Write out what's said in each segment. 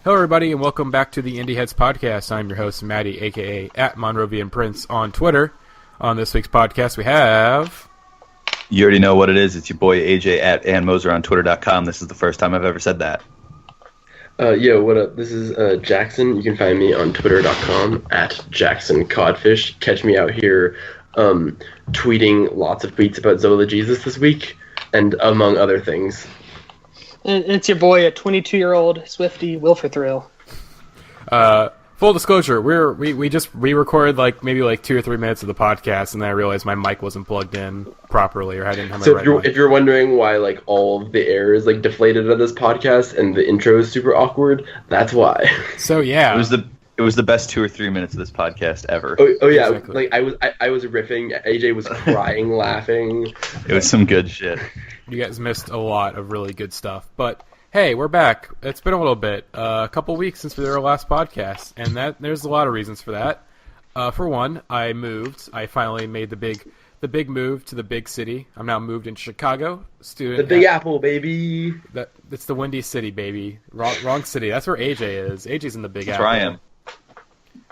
Hello, everybody, and welcome back to the Indieheads podcast. I'm your host, Matty, a.k.a. at Monrovian Prince on Twitter. On this week's podcast, we have... You already know what it is. It's your boy, AJ, at AnMoser on Twitter.com. This is the first time I've ever said that. Yo, what up? This is Jackson. You can find me on Twitter.com at Jackson Codfish. Catch me out here tweeting lots of tweets about Zola Jesus this week, and among other things. And it's your boy, a 22-year-old Swiftie, Will for Thrill. Full disclosure, we recorded maybe 2 or 3 minutes of the podcast, and then I realized my mic wasn't plugged in properly, or I didn't have my right mic. If you're wondering why all of the air is deflated on this podcast and the intro is super awkward, that's why. So yeah, it was the best 2 or 3 minutes of this podcast ever. Oh yeah, exactly. I was riffing. AJ was crying, laughing. It was some good shit. You guys missed a lot of really good stuff, but hey, we're back. It's been a little bit, a couple weeks since we did our last podcast, and there's a lot of reasons for that. For one, I moved. I finally made the big move to the big city. I'm now moved in Chicago. The Big Apple, baby. It's the Windy City, baby. Wrong city. That's where AJ is. AJ's in the Big Apple. That's where I am.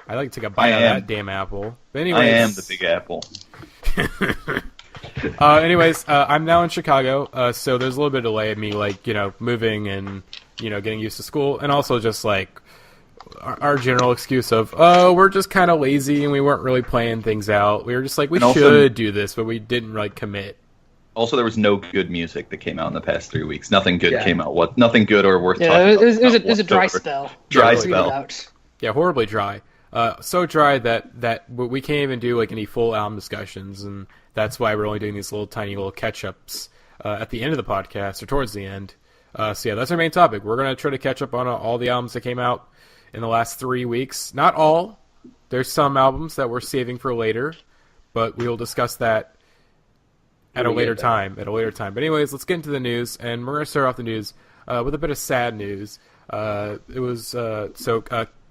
I like to take a bite out of that damn apple. But anyways, I am the Big Apple. I'm now in Chicago, so there's a little bit of delay of me, moving and, getting used to school, and also just, our general excuse of, we're just kind of lazy and we weren't really playing things out. We were just we should do this, but we didn't, commit. Also, there was no good music that came out in the past 3 weeks. Nothing good came out. Nothing good or worth talking about. It was a dry spell. Yeah, horribly dry. So dry that we can't even do any full album discussions, and that's why we're only doing these tiny little catch-ups at the end of the podcast, or towards the end. So yeah, that's our main topic. We're going to try to catch up on all the albums that came out in the last 3 weeks. Not all. There's some albums that we're saving for later, but we will discuss that at a later time. But anyways, let's get into the news, and we're going to start off the news with a bit of sad news.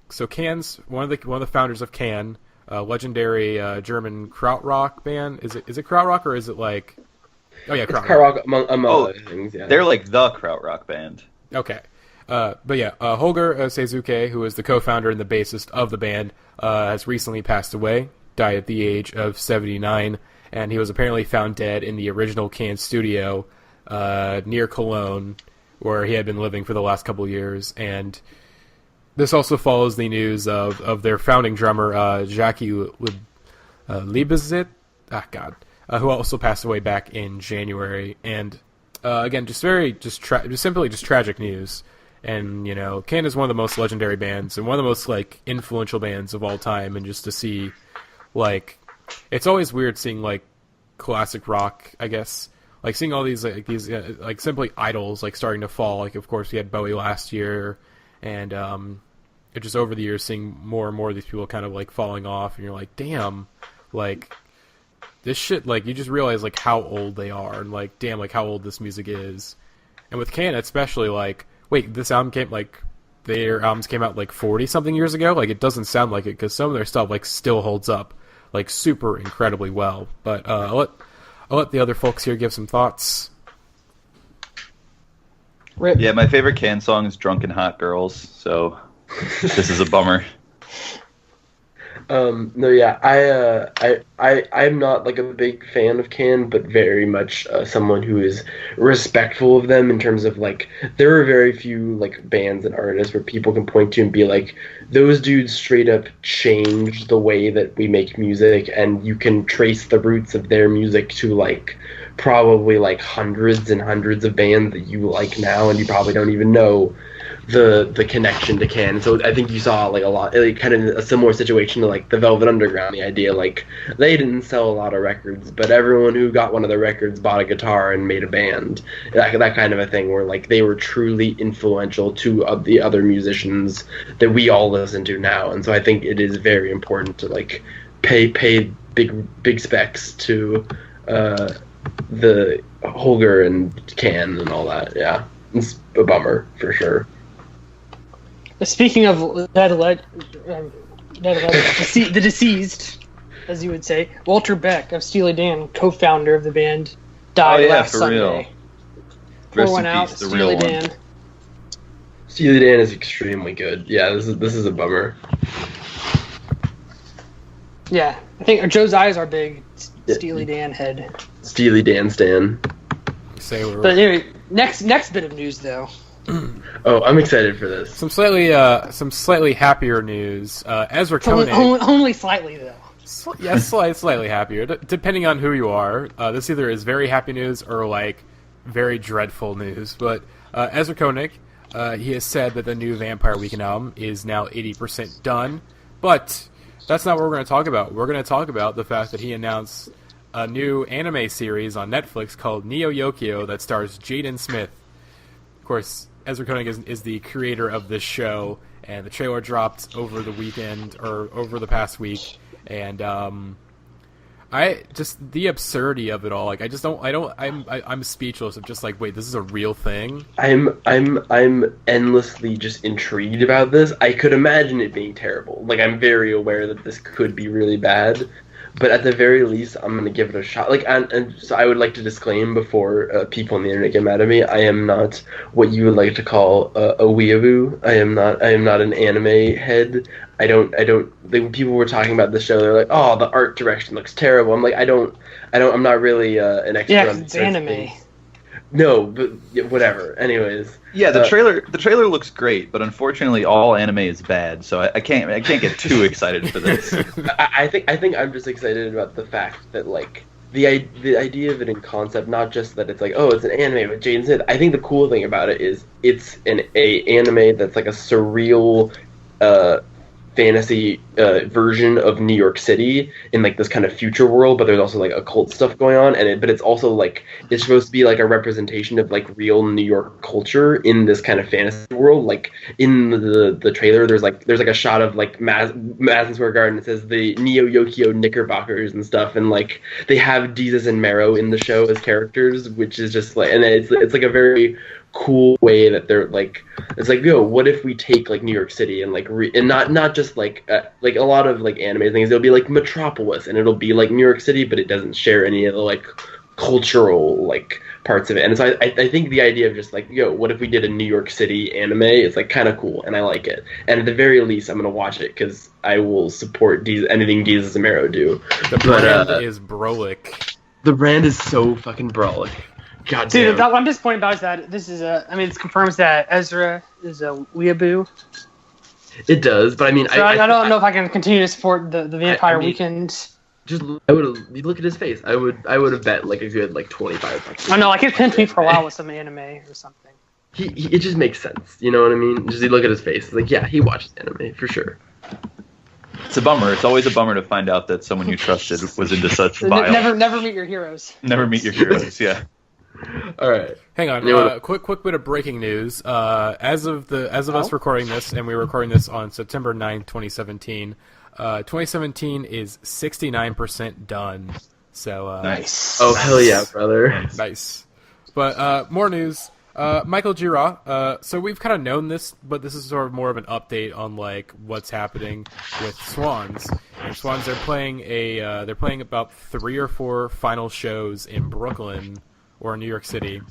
So Can's one of the founders of Can, legendary German krautrock band. Is it krautrock, or is it krautrock among other things? Yeah, they're the krautrock band. Okay, but yeah, Holger Czukay, who is the co-founder and the bassist of the band, has recently passed away. Died at the age of 79, and he was apparently found dead in the original Can studio near Cologne, where he had been living for the last couple of years. And this also follows the news of their founding drummer, Jackie Liebezit, who also passed away back in January. And again, simply tragic news. And Can is one of the most legendary bands and one of the most influential bands of all time. And just to see, it's always weird seeing classic rock, I guess, seeing all these simply idols starting to fall. Of course, we had Bowie last year, and just over the years seeing more and more of these people kind of falling off, and you're damn, this shit, you just realize how old they are, and damn, how old this music is. And with Can especially, wait, this album came their albums came out 40 something years ago. It doesn't sound like it, because some of their stuff still holds up super incredibly well. But I'll let the other folks here give some thoughts. Rip. Yeah, my favorite Can song is Drunken Hot Girls, so this is a bummer. No, yeah, I'm not a big fan of Can, but very much someone who is respectful of them in terms of there are very few bands and artists where people can point to and be those dudes straight up changed the way that we make music, and you can trace the roots of their music to probably hundreds and hundreds of bands that you like now, and you probably don't even know the connection to Can. So I think you saw a lot, kind of a similar situation to the Velvet Underground. The idea they didn't sell a lot of records, but everyone who got one of their records bought a guitar and made a band. That kind of a thing where they were truly influential to the other musicians that we all listen to now. And so I think it is very important to pay big specs to the Holger and Can and all that. Yeah, it's a bummer for sure. Speaking of the deceased, as you would say, Walter Beck of Steely Dan, co-founder of the band, died last Sunday. Real. Pour one out, peace, the Steely real Dan. one. Steely Dan is extremely good. Yeah, this is a bummer. Yeah, I think Joe's eyes are big Steely Dan head. Steely Dan stan. But anyway, next bit of news though. Oh, I'm excited for this. Some slightly happier news. Ezra Koenig. Only slightly though. Yes, slightly happier, depending on who you are. This either is very happy news or like very dreadful news. But Ezra Koenig, he has said that the new Vampire Weekend album is now 80% done. But that's not what we're going to talk about. We're going to talk about the fact that he announced a new anime series on Netflix called Neo Yokio that stars Jaden Smith. Of course, Ezra Koenig is the creator of this show, and the trailer dropped over the weekend or over the past week. And I just the absurdity of it all. Like I'm speechless of just like, wait, this is a real thing. I'm endlessly just intrigued about this. I could imagine it being terrible. Like, I'm very aware that this could be really bad, but at the very least, I'm gonna give it a shot. Like, and so I would like to disclaim before people on the internet get mad at me. I am not what you would like to call a weeaboo. I am not an anime head. I don't. When people were talking about the show, they're like, "Oh, the art direction looks terrible." I'm like, I'm not really an expert. Yeah, 'cause it's anime. No, but whatever. Anyways. Yeah, the trailer looks great, but unfortunately, all anime is bad. So I can't get too excited for this. I think I'm just excited about the fact that like the idea of it in concept, not just that it's like, oh, it's an anime with Jaden Smith. I think the cool thing about it is it's an anime that's like a surreal fantasy version of New York City in like this kind of future world, but there's also like occult stuff going on, but it's also like it's supposed to be like a representation of like real New York culture in this kind of fantasy world. Like in the trailer, there's like a shot of like Madison Square Garden. It says the Neo Yokio Knickerbockers and stuff, and like they have Jesus and Mero in the show as characters, which is just like, and it's like a very cool way that they're like, it's like, yo, what if we take like New York City and like and not just like a lot of like anime things, it'll be like Metropolis and it'll be like New York City, but it doesn't share any of the like cultural like parts of it. And so I think the idea of just like, yo, what if we did a New York City anime is like kind of cool, and I like it. And at the very least, I'm gonna watch it because I will support anything Jesus and Mero do. The brand is Brolic. The brand is so fucking Brolic. God Dude, damn. what I'm disappointed about is that this is it confirms that Ezra is a weeaboo. It does, but I mean, so I don't know if I can continue to support the Vampire Weekend. Just I would look at his face. I would have bet like a good like $25. I know, like it pinned me for a while with some anime or something. It just makes sense. You know what I mean? Just you look at his face, like yeah, he watches anime for sure. It's a bummer. It's always a bummer to find out that someone you trusted was into such vile. Never meet your heroes. Never meet your heroes. Yeah. All right. Hang on. Quick bit of breaking news. As of us recording this, and we're recording this on September 9th, 2017. 2017 is 69% done. So nice. Oh hell yeah, brother. Nice. But more news. Michael Gira. So we've kind of known this, but this is sort of more of an update on like what's happening with Swans. And Swans, they're playing about 3 or 4 final shows in Brooklyn or New York City,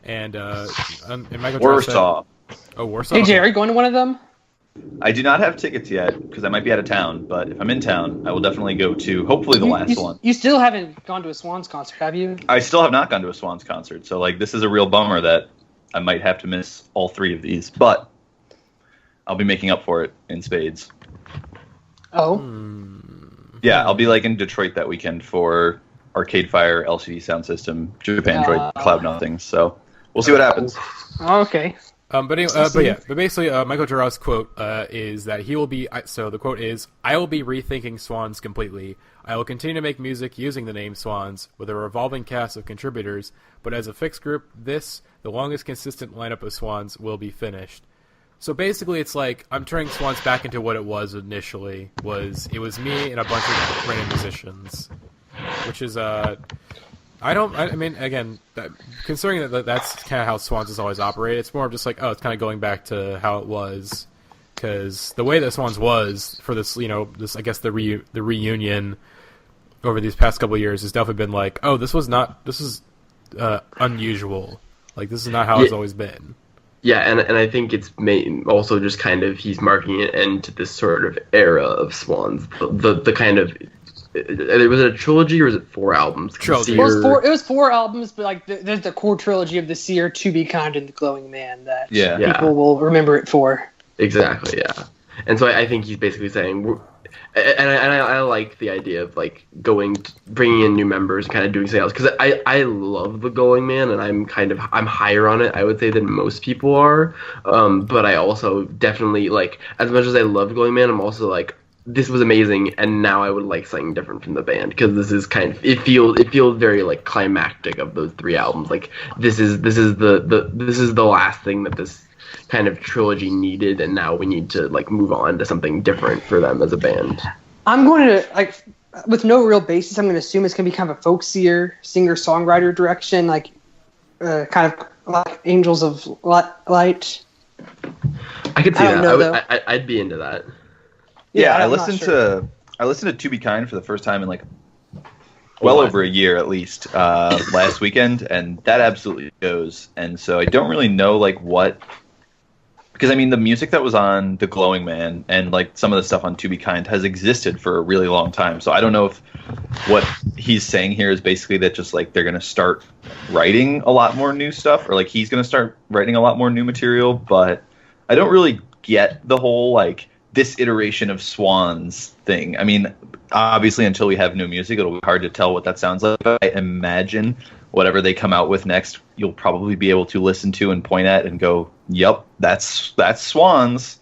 and Michael Warsaw. Warsaw. Hey, Jay, are you going to one of them? I do not have tickets yet because I might be out of town. But if I'm in town, I will definitely go to hopefully the last one. You still haven't gone to a Swans concert, have you? I still have not gone to a Swans concert, so like this is a real bummer that I might have to miss all 3 of these. But I'll be making up for it in spades. Oh. Yeah, I'll be like in Detroit that weekend for Arcade Fire, LCD Soundsystem, Japandroid, Cloud Nothing. So we'll see what happens. Okay. But basically, Michael Gira's quote is that he will be. So the quote is, "I will be rethinking Swans completely. I will continue to make music using the name Swans with a revolving cast of contributors, but as a fixed group, the longest consistent lineup of Swans, will be finished." So basically, it's like I'm turning Swans back into what it was initially. It was me and a bunch of random musicians. Which is, considering that that's kind of how Swans has always operated, it's more of just like, it's kind of going back to how it was. Because the way that Swans was for this, I guess the reunion over these past couple of years has definitely been like, this is unusual. Like, this is not how it's always been. Yeah, and I think it's also just kind of he's marking an end to this sort of era of Swans. The kind of was it a trilogy or was it 4 albums? Trilogy. It was 4 albums, but like there's the core trilogy of the Seer, To Be Kind, and The Glowing Man that people will remember it for. Exactly. Yeah. And so I think he's basically saying, and I like the idea of like bringing in new members, and kind of doing something else, because I love The Glowing Man, and I'm higher on it, I would say, than most people are. But I also definitely, like, as much as I love Glowing Man, I'm also like, this was amazing, and now I would like something different from the band, because this is kind of it feels very like climactic of those 3 albums. Like this is the last thing that this kind of trilogy needed, and now we need to like move on to something different for them as a band. I'm going to, like, with no real basis, I'm going to assume it's going to be kind of a folksier singer-songwriter direction, like kind of like Angels of Light. I could see that. I'd be into that. Yeah, I listened to To Be Kind for the first time in like over a year at least last weekend, and that absolutely goes. And so I don't really know like what. Because, I mean, the music that was on The Glowing Man and, like, some of the stuff on To Be Kind has existed for a really long time. So I don't know if what he's saying here is basically that just, like, they're going to start writing a lot more new stuff, or, like, he's going to start writing a lot more new material. But I don't really get the whole, like, this iteration of Swans thing. I mean, obviously, until we have new music, it'll be hard to tell what that sounds like. But I imagine whatever they come out with next, you'll probably be able to listen to and point at and go, yep, that's Swans.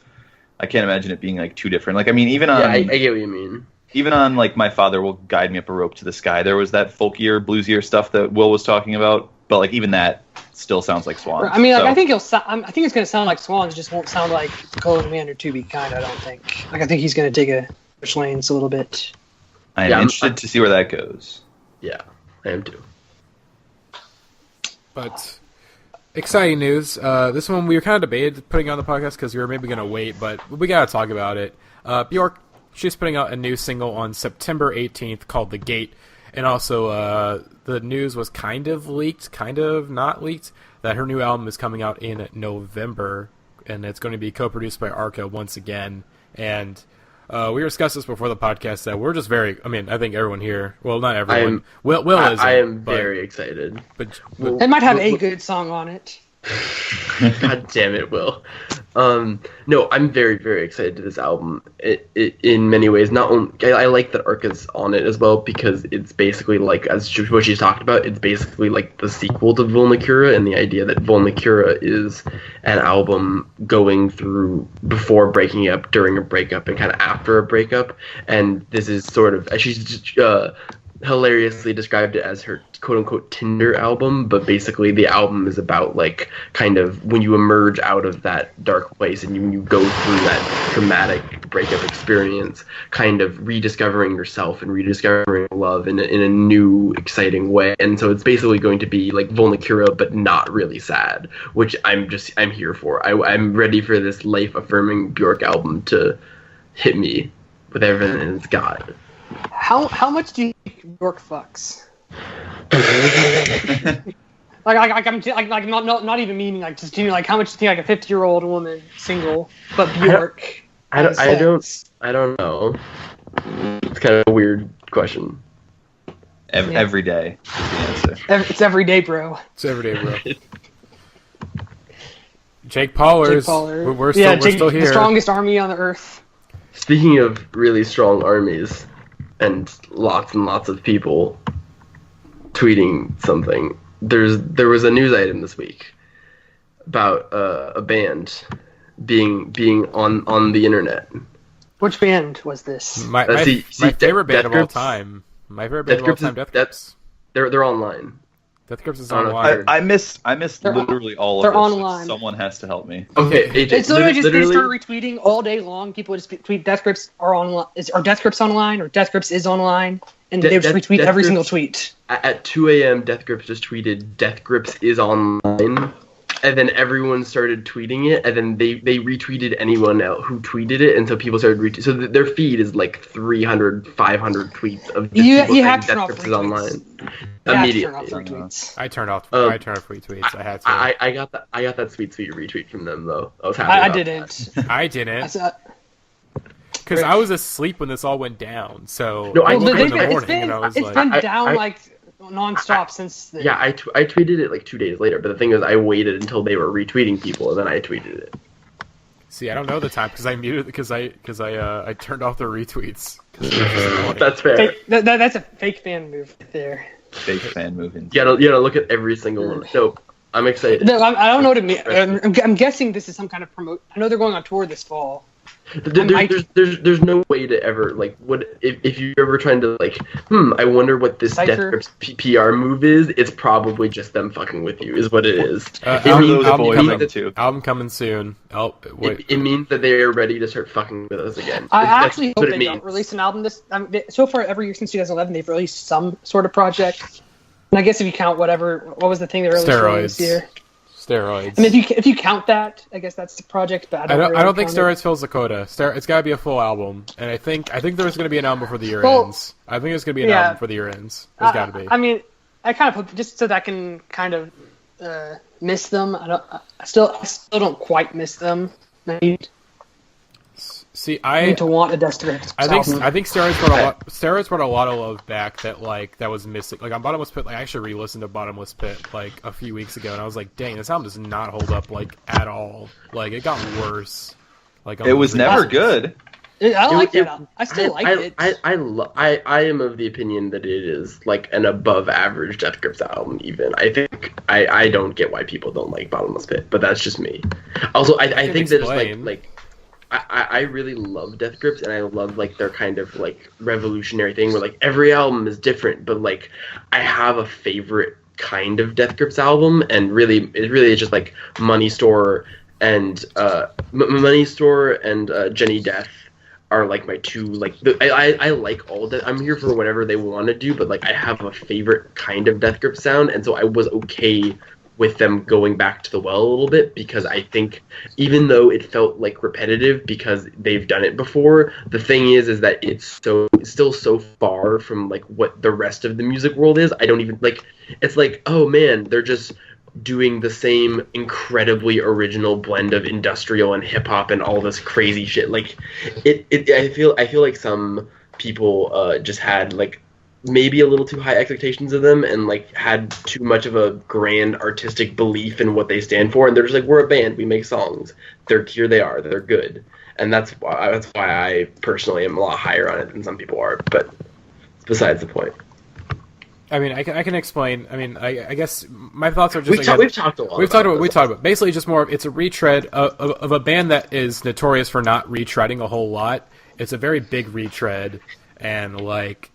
I can't imagine it being like too different. Like, I mean, even on I get what you mean. Even on like My Father Will Guide Me Up a Rope to the Sky, there was that folkier, bluesier stuff that Will was talking about. But like even that still sounds like Swans. I mean, like, I think it's going to sound like Swans. It just won't sound like Glowing Man or To Be Kind. I don't think. Like, I think he's going to take a push lanes a little bit. I am interested to see where that goes. Yeah, I am too. But exciting news. This one we were kind of debated putting on the podcast because we were maybe going to wait, but we got to talk about it. Björk, she's putting out a new single on September 18th called The Gate. And also the news was kind of leaked, kind of not leaked, that her new album is coming out in November. And it's going to be co-produced by Arca once again. And we discussed this before the podcast that we're just very, I mean, I think everyone here, well, not everyone. Will is. I am very excited. But it might have a good song on it. God damn it, Will. No, I'm very, very excited to this album. It in many ways, not only I like that Arca's on it as well, because it's basically like, as what she's talked about, it's basically like the sequel to Vulnicura, and the idea that Vulnicura is an album going through before breaking up, during a breakup, and kind of after a breakup. And this is sort of, she's hilariously described it as her quote-unquote Tinder album, but basically the album is about like kind of when you emerge out of that dark place and you go through that traumatic breakup experience, kind of rediscovering yourself and rediscovering love in a new exciting way. And so it's basically going to be like Vulnicura but not really sad, which I'm here for. I'm ready for this life-affirming Björk album to hit me with everything it's got. How much do you think Björk fucks? I'm not even meaning like just like how much do you think like a 50-year-old woman single but Björk? I don't know. It's kind of a weird question. Every day is the answer. It's every day, bro. It's every day, bro. Jake Paulers. We're still here. The strongest army on the earth. Speaking of really strong armies and lots of people tweeting something, there was a news item this week about a band being on the internet. Which band was this? My favorite band of all time. My favorite band of all time, Death Grips. They're online. Death Grips is online. I missed literally all of this. They're online. Someone has to help me. Okay, AJ, it's literally just they start retweeting all day long. People would just tweet Death Grips are online. Are Death Grips online? Or Death Grips is online? And they would just retweet every single tweet. At 2 a.m., Death Grips just tweeted Death Grips is online. and then everyone started tweeting it, and then they retweeted anyone else who tweeted it, and so people started retweeting. So their feed is like 300, 500 tweets of just people saying Death Grips is online. Immediately. I turned off retweets. I had to. I got that sweet retweet from them though. I was happy. I didn't. I didn't. Because I was asleep when this all went down. So no, I woke up in the morning and I was it's been down like nonstop since then. Yeah, I tweeted it like 2 days later, but the thing is, I waited until they were retweeting people, and then I tweeted it. See, I don't know the time because I muted because I turned off the retweets. That's fair. That's a fake fan move there. Fake fan move. Yeah, look at every single one. So I'm excited. No, I don't know what it means. I'm guessing this is some kind of promote. I know they're going on tour this fall. There's no way to ever like what if you're ever trying to like I wonder what this Death Grips PR move is. It's probably just them fucking with you is what it is. Album coming soon. It means that they are ready to start fucking with us again. I actually hope they don't release an album this. So far, every year since 2011, they've released some sort of project. And I guess if you count what was the thing they released this year? Steroids. I mean, if you count that, I guess that's the project. But I don't think Steroids fills the quota. It's got to be a full album, and I think there's going to be an album before the year ends. I think there's going to be an album before the year ends. There's got to be. I mean, I kind of hope just so that I can kind of miss them. I still don't quite miss them. See, I need to want a Death Grips. I think Steroids brought a lot of love back that was missing. Like on Bottomless Pit, I actually re-listened to Bottomless Pit like a few weeks ago, and I was like, dang, this album does not hold up like at all. Like it got worse. Like it was never good. I like that album. I still like it. I am of the opinion that it is like an above average Death Grips album. Even I think I don't get why people don't like Bottomless Pit, but that's just me. Also, I think that it's like. I really love Death Grips, and I love like their kind of like revolutionary thing where like every album is different, but like I have a favorite kind of Death Grips album, and it really is just like Money Store and Jenny Death are like my two like I like all that. I'm here for whatever they want to do, but like I have a favorite kind of Death Grips sound, and so I was okay with them going back to the well a little bit, because I think even though it felt like repetitive because they've done it before, the thing is that it's still so far from like what the rest of the music world is. I don't even like, it's like, oh man, they're just doing the same incredibly original blend of industrial and hip hop and all this crazy shit. Like I feel like some people just had like maybe a little too high expectations of them and like had too much of a grand artistic belief in what they stand for, and they're just like, we're a band, we make songs, they're good, and that's why I personally am a lot higher on it than some people are, but it's besides the point. I mean, I can explain. I mean, I guess my thoughts are just we've talked a lot. We've talked about basically just more. It's a retread of a band that is notorious for not retreading a whole lot. It's a very big retread, and like.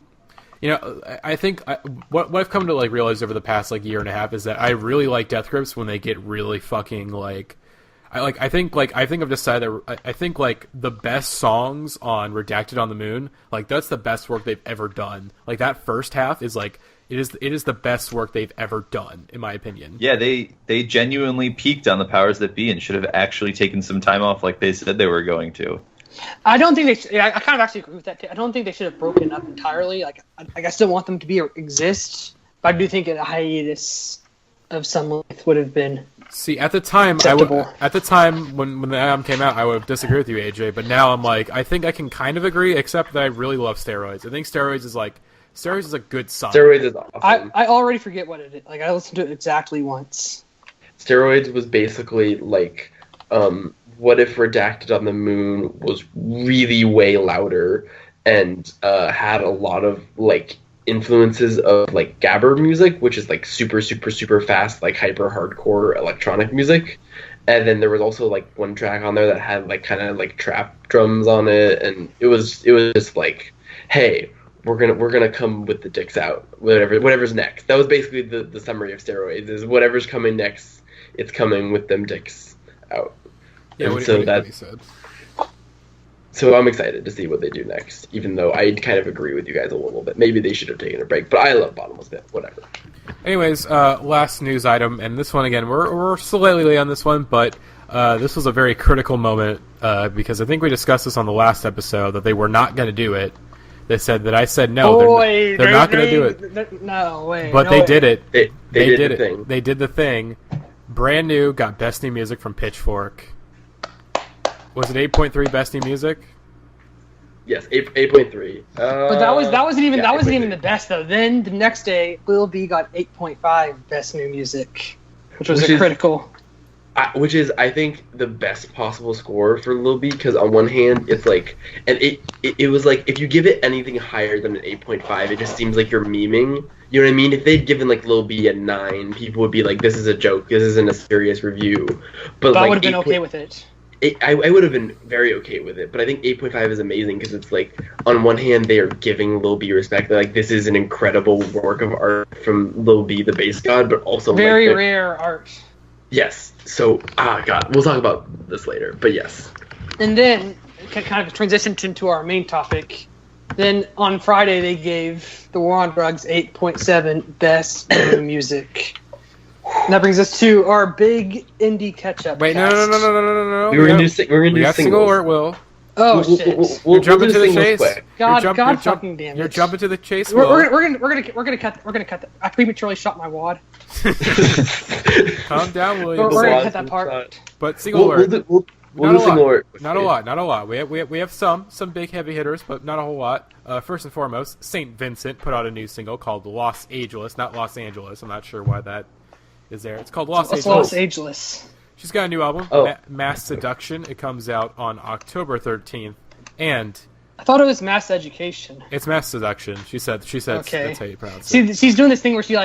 You know, I think what I've come to like realize over the past like year and a half is that I really like Death Grips when they get really fucking like, I think I've decided that I think like the best songs on Redacted on the Moon, like that's the best work they've ever done. Like that first half is like it is the best work they've ever done in my opinion. Yeah, they genuinely peaked on the powers that be and should have actually taken some time off like they said they were going to. I don't think they. I kind of actually agree with that. I don't think they should have broken up entirely. Like I still want them to exist, but I do think a hiatus of some length would have been. See, at the time, acceptable. At the time when the album came out, I would disagree with you, AJ. But now I'm like, I think I can kind of agree, except that I really love Steroids. I think Steroids is a good song. Steroids is awesome. I already forget what it is. Like I listened to it exactly once. Steroids was basically like. What if Redacted on the Moon was really way louder and had a lot of like influences of like gabber music, which is like super super super fast, like hyper hardcore electronic music, and then there was also like one track on there that had like kind of like trap drums on it, and it was just like, hey, we're gonna come with the dicks out, whatever's next. That was basically the summary of Steroids, is whatever's coming next, it's coming with them dicks out. Yeah, what he said. So I'm excited to see what they do next, even though I kind of agree with you guys a little bit. Maybe they should have taken a break, but I love Bottomless Pit, whatever. Anyways, last news item, and this one again, we're slightly late on this one, but this was a very critical moment because I think we discussed this on the last episode that they were not going to do it. They said that I said no, they're not going to do it. No way. But they did it. They did the thing. They did the thing. Brand new, got Best New Music from Pitchfork. Was it 8.3 Best New Music? Yes, 8.3. But that wasn't even the best though. Then the next day, Lil B got 8.5 Best New Music, which was critical. Which is, I think, the best possible score for Lil B, because on one hand, it's like, and it was like, if you give it anything higher than an 8.5, it just seems like you're memeing. You know what I mean? If they'd given like Lil B a 9, people would be like, this is a joke, this isn't a serious review. But I like, would have been okay with it. I would have been very okay with it, but I think 8.5 is amazing because it's like, on one hand, they are giving Lil B respect. They're like, this is an incredible work of art from Lil B, the bass god, but also very like, rare art. Yes. So, God, we'll talk about this later, but yes. And then, kind of transitioned into our main topic. Then on Friday, they gave The War on Drugs 8.7 Best New Music. And that brings us to our big indie catch-up. Wait, cast. no. We're gonna do singles. Single alert, Will. Oh shit! We'll jumping do to the singles chase. quick. God fucking damn it! You're jumping to the chase, We're Will. gonna cut that. I prematurely shot my wad. Calm down, William. We're gonna cut that part. But single alert. We'll not do a single lot. alert. Not a lot. Not a lot. We have some big heavy hitters, but not a whole lot. First and foremost, Saint Vincent put out a new single called Los Angeles, not Los Angeles. I'm not sure why that is there. It's called Los Angeles. Los Angeles. She's got a new album, Mass Seduction. It comes out on October 13th, and I thought it was Mass Education. it's Mass Seduction. She said. Okay. That's how you pronounce it. See, she's doing this thing where she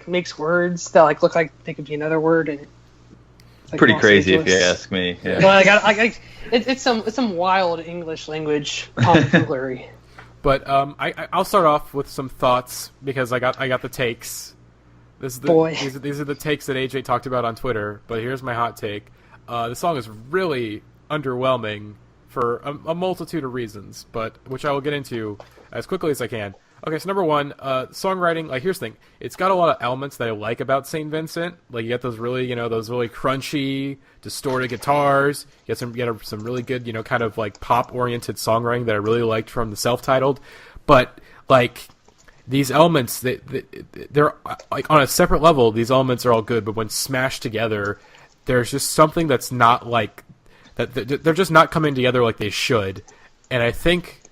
makes words that like look like they could be another word, and it's like Pretty Los crazy Angeles. if you ask me. Yeah. Well, it's some wild English language tomfoolery. But I'll start off with some thoughts because I got the takes. These are the takes that AJ talked about on Twitter. But here's my hot take: the song is really underwhelming for a multitude of reasons, but which I will get into as quickly as I can. Okay, so number one, songwriting. Like, here's the thing: it's got a lot of elements that I like about Saint Vincent. Like, you get those really, those really crunchy, distorted guitars. You get some really good, kind of like pop-oriented songwriting that I really liked from the self-titled. But like, these elements, they're like on a separate level. These elements are all good, but when smashed together, there's just something that's not like that. They're just not coming together like they should, and I think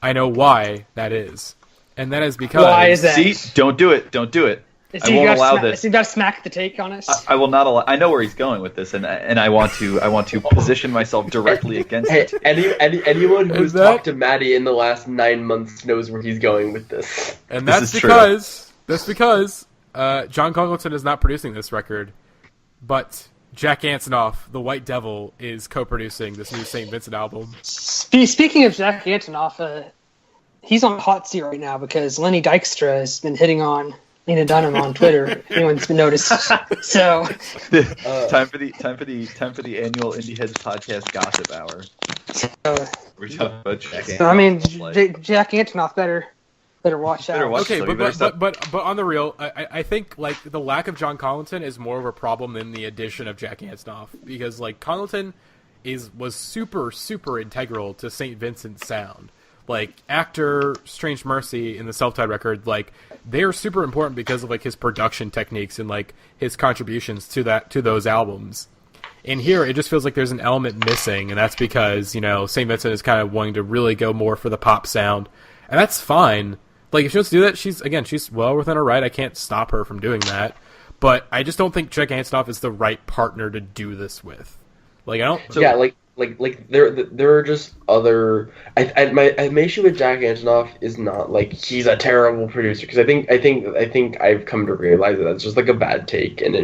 I know why that is. And that is because... Why is that? See, don't do it. Don't do it. I won't allow this. You got to smack the take on us. I will not allow. I know where he's going with this, and I want to position myself directly against it. Anyone who's talked to Matty in the last 9 months knows where he's going with this. And that's because John Congleton is not producing this record, but Jack Antonoff, the White Devil, is co-producing this new Saint Vincent album. Speaking of Jack Antonoff, he's on hot seat right now because Lenny Dykstra has been hitting on Lena Dunham on Twitter. If anyone's been noticed. So time for the annual Indieheads podcast gossip hour. We're talking about Jack Antonoff. I mean, Jack Antonoff better watch out. Okay, but on the real, I think like the lack of John Congleton is more of a problem than the addition of Jack Antonoff, because like Congleton was super integral to Saint Vincent's sound. Like Actor, Strange Mercy, and the Self-Titled record, like they are super important because of like his production techniques and like his contributions to those albums. And here, it just feels like there's an element missing, and that's because Saint Vincent is kind of wanting to really go more for the pop sound, and that's fine. Like if she wants to do that, she's well within her right. I can't stop her from doing that, but I just don't think Jack Antonoff is the right partner to do this with. Like I don't. So, yeah, like there are just other. My issue with Jack Antonoff is not like he's a terrible producer, because I think I've come to realize that that's just like a bad take, and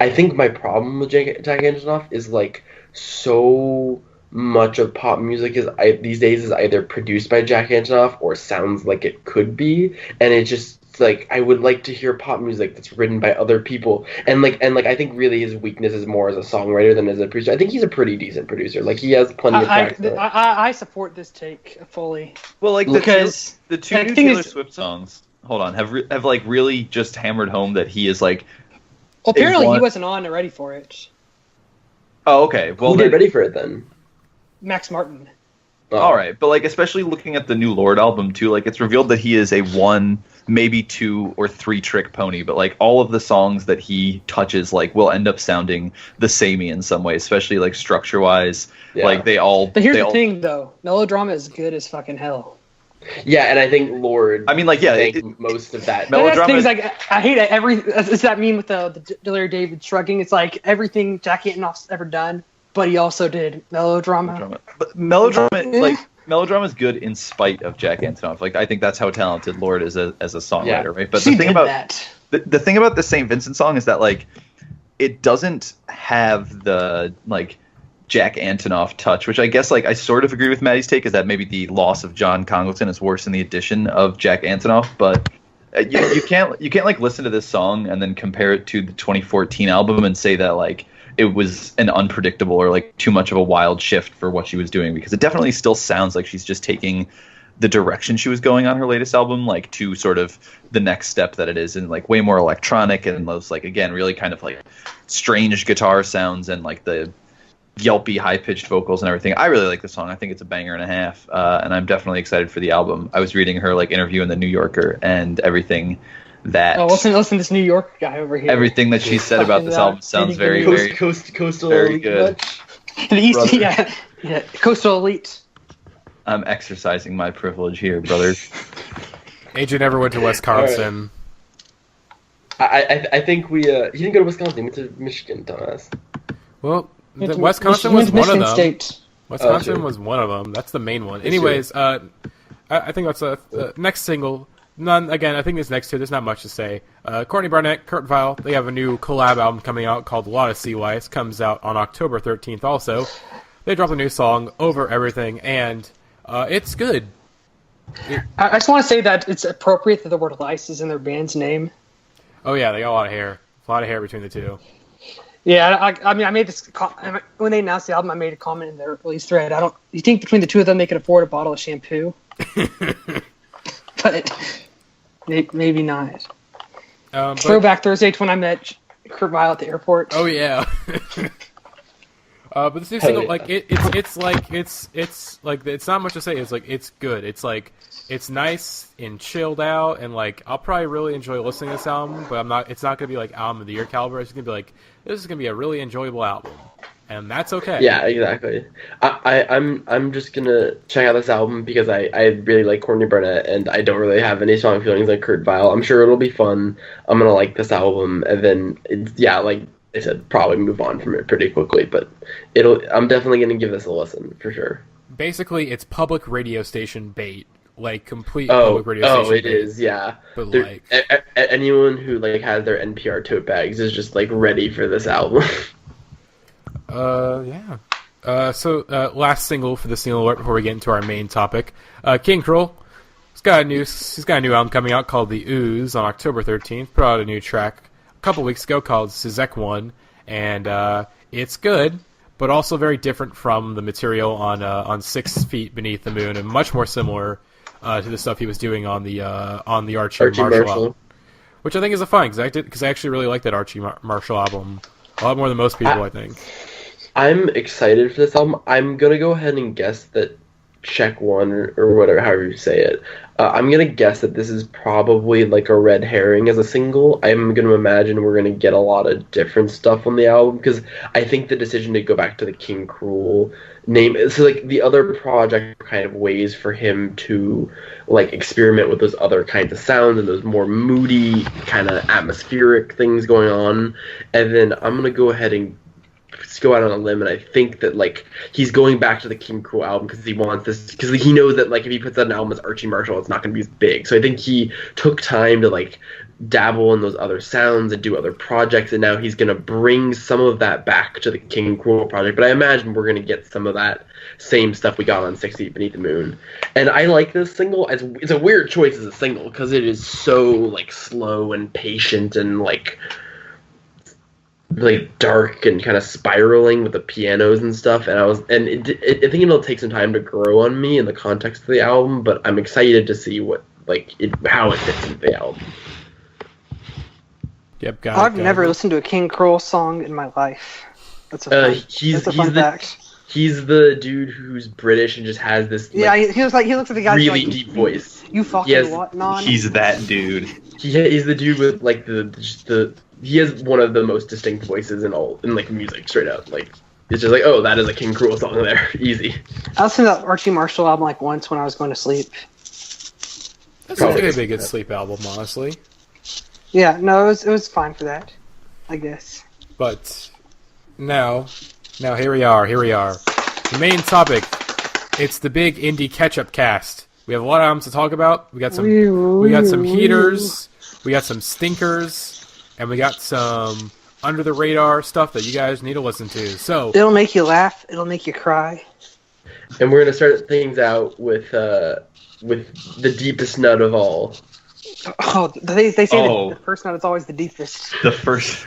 I think my problem with Jack Antonoff is like so much of pop music these days is either produced by Jack Antonoff or sounds like it could be, and it just like I would like to hear pop music that's written by other people, and I think really his weakness is more as a songwriter than as a producer. I think he's a pretty decent producer. Like he has plenty of tracks. I support this take fully. Well, like because the two new Taylor Swift songs. hold on, have like really just hammered home that he is like. Well, apparently he wasn't on and ready for it. Oh, okay. Well, who did ready for it then? Max Martin. Oh. All right, but like especially looking at the new Lorde album too, like it's revealed that he is a 1, maybe 2 or 3 trick pony, but like all of the songs that he touches like will end up sounding the samey in some way, especially like structure wise. Yeah. Like they all. But here's the thing, though, melodrama is good as fucking hell. Yeah, and I think Lorde. I mean, like, yeah, most of that melodrama. Things like I hate it. It's that meme with the Larry David shrugging. It's like everything Jack Antonoff's ever done, but he also did melodrama. But melodrama is good in spite of Jack Antonoff. Like, I think that's how talented Lorde is as a songwriter, right? But the thing about the thing about the St. Vincent song is that like it doesn't have the like Jack Antonoff touch, which I guess like I sort of agree with Matty's take, is that maybe the loss of John Congleton is worse than the addition of Jack Antonoff, but you can't like listen to this song and then compare it to the 2014 album and say that like it was an unpredictable or like too much of a wild shift for what she was doing, because it definitely still sounds like she's just taking the direction she was going on her latest album like to sort of the next step that it is, and like way more electronic and those like again really kind of like strange guitar sounds and like the yelpy, high-pitched vocals and everything. I really like the song. I think it's a banger and a half, and I'm definitely excited for the album. I was reading her like interview in the New Yorker, and everything that listen to this New York guy over here. Everything that she said about this album sounds very coastal very good. The East, yeah, coastal elite. I'm exercising my privilege here, brothers. AJ never went to Wisconsin. Right. I think we. He didn't go to Wisconsin. He went to Michigan, dumbass. Well. Wisconsin was one of them. State. Wisconsin was one of them. That's the main one. Anyways, I think that's the next single. Again, I think this next two, there's not much to say. Courtney Barnett, Kurt Vile, they have a new collab album coming out called A Lot of Sea Lice. Comes out on October 13th also. They dropped a new song, Over Everything, and it's good. I just want to say that it's appropriate that the word lice is in their band's name. Oh yeah, they got a lot of hair. A lot of hair between the two. Yeah, I mean, I made this when they announced the album. I made a comment in their release thread. You think between the two of them they could afford a bottle of shampoo? But maybe not. Throwback Thursday to when I met Kurt Vile at the airport. Oh yeah. But this new single, like it's like it's not much to say. It's like it's good. It's like it's nice and chilled out, and like I'll probably really enjoy listening to this album. But I'm not. It's not gonna be like album of the year caliber. It's gonna be like this is gonna be a really enjoyable album, and that's okay. Yeah, exactly. I'm just gonna check out this album because I really like Courtney Barnett, and I don't really have any strong feelings like Kurt Vile. I'm sure it'll be fun. I'm gonna like this album, and then like I said, probably move on from it pretty quickly. But I'm definitely gonna give this a listen for sure. Basically, it's public radio station bait. Like complete public radio station. Oh, it is, yeah. But like anyone who like has their NPR tote bags is just like ready for this album. Yeah. So last single for the single alert before we get into our main topic. King Krule. He's got a new album coming out called The Ooze on October 13th. Put out a new track a couple weeks ago called Sizek 1, and it's good, but also very different from the material on 6 Feet Beneath the Moon, and much more similar to the stuff he was doing on the Archie Marshall album, which I think is a fun, because I actually really like that Archie Marshall album a lot more than most people, I think. I'm excited for this album. I'm gonna go ahead and guess that Check One or whatever, however you say it. I'm gonna guess that this is probably like a red herring as a single. I'm gonna imagine we're gonna get a lot of different stuff on the album, because I think the decision to go back to the King Krule name is like the other project kind of ways for him to like experiment with those other kinds of sounds and those more moody kind of atmospheric things going on. And then I'm gonna go ahead and go out on a limb, and I think that like he's going back to the King Krule album because he wants this, because he knows that like if he puts out an album as Archie Marshall, it's not going to be as big. So I think he took time to like dabble in those other sounds and do other projects, and now he's going to bring some of that back to the King Krule project. But I imagine we're going to get some of that same stuff we got on 6 Feet Beneath the Moon. And I like this single. It's a weird choice as a single because it is so like slow and patient and like dark and kind of spiraling with the pianos and stuff, and I think it'll take some time to grow on me in the context of the album, but I'm excited to see what like how it fits into the album. Yep, I've never listened to a King Krule song in my life. That's a fun fact. He's the dude who's British and just has this. Like, he looks like the guy really deep voice. You fucking what? Non. He's that dude. He's the dude with like the. He has one of the most distinct voices in like music, straight up. Like it's just like, oh, that is a King Krule song there, easy. I listened to that Archie Marshall album like once when I was going to sleep. That's a really good sleep album, honestly. Yeah, no, it was fine for that, I guess. But now here we are. The main topic. It's the big indie catch-up cast. We have a lot of albums to talk about. We got some heaters, we got some stinkers, and we got some under the radar stuff that you guys need to listen to. So it'll make you laugh, it'll make you cry. And we're gonna start things out with the deepest nut of all. Oh, they say that the first note is always the deepest. The first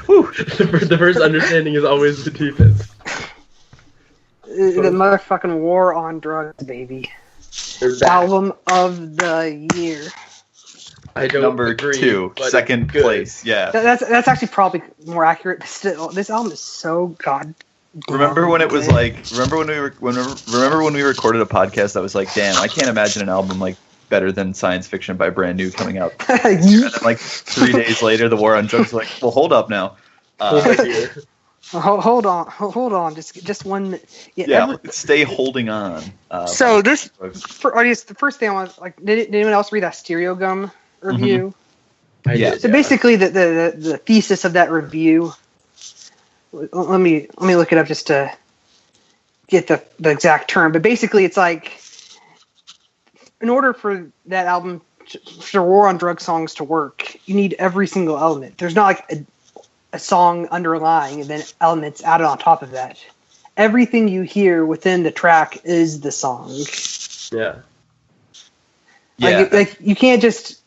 understanding is always the deepest. The motherfucking War on Drugs, baby. Album of the year. I don't Number agree, 2, second place. Yeah. That's actually probably more accurate. But still, this album is so god. Remember when it was like? Remember when we recorded a podcast that was like, damn, I can't imagine an album like better than Science Fiction by Brand New coming out. And then like 3 days later, the War on Drugs was like, well, hold up now. Hold on, just 1 minute. Yeah, stay holding on. So this, for audience, the first thing I was like, did anyone else read that Stereo Gum review? Mm-hmm. Yeah. So basically, the thesis of that review. Let me look it up just to get the exact term. But basically, it's like, in order for that album, for War on Drugs songs to work, you need every single element. There's not like a song underlying and then elements added on top of that. Everything you hear within the track is the song. Yeah. Like you can't just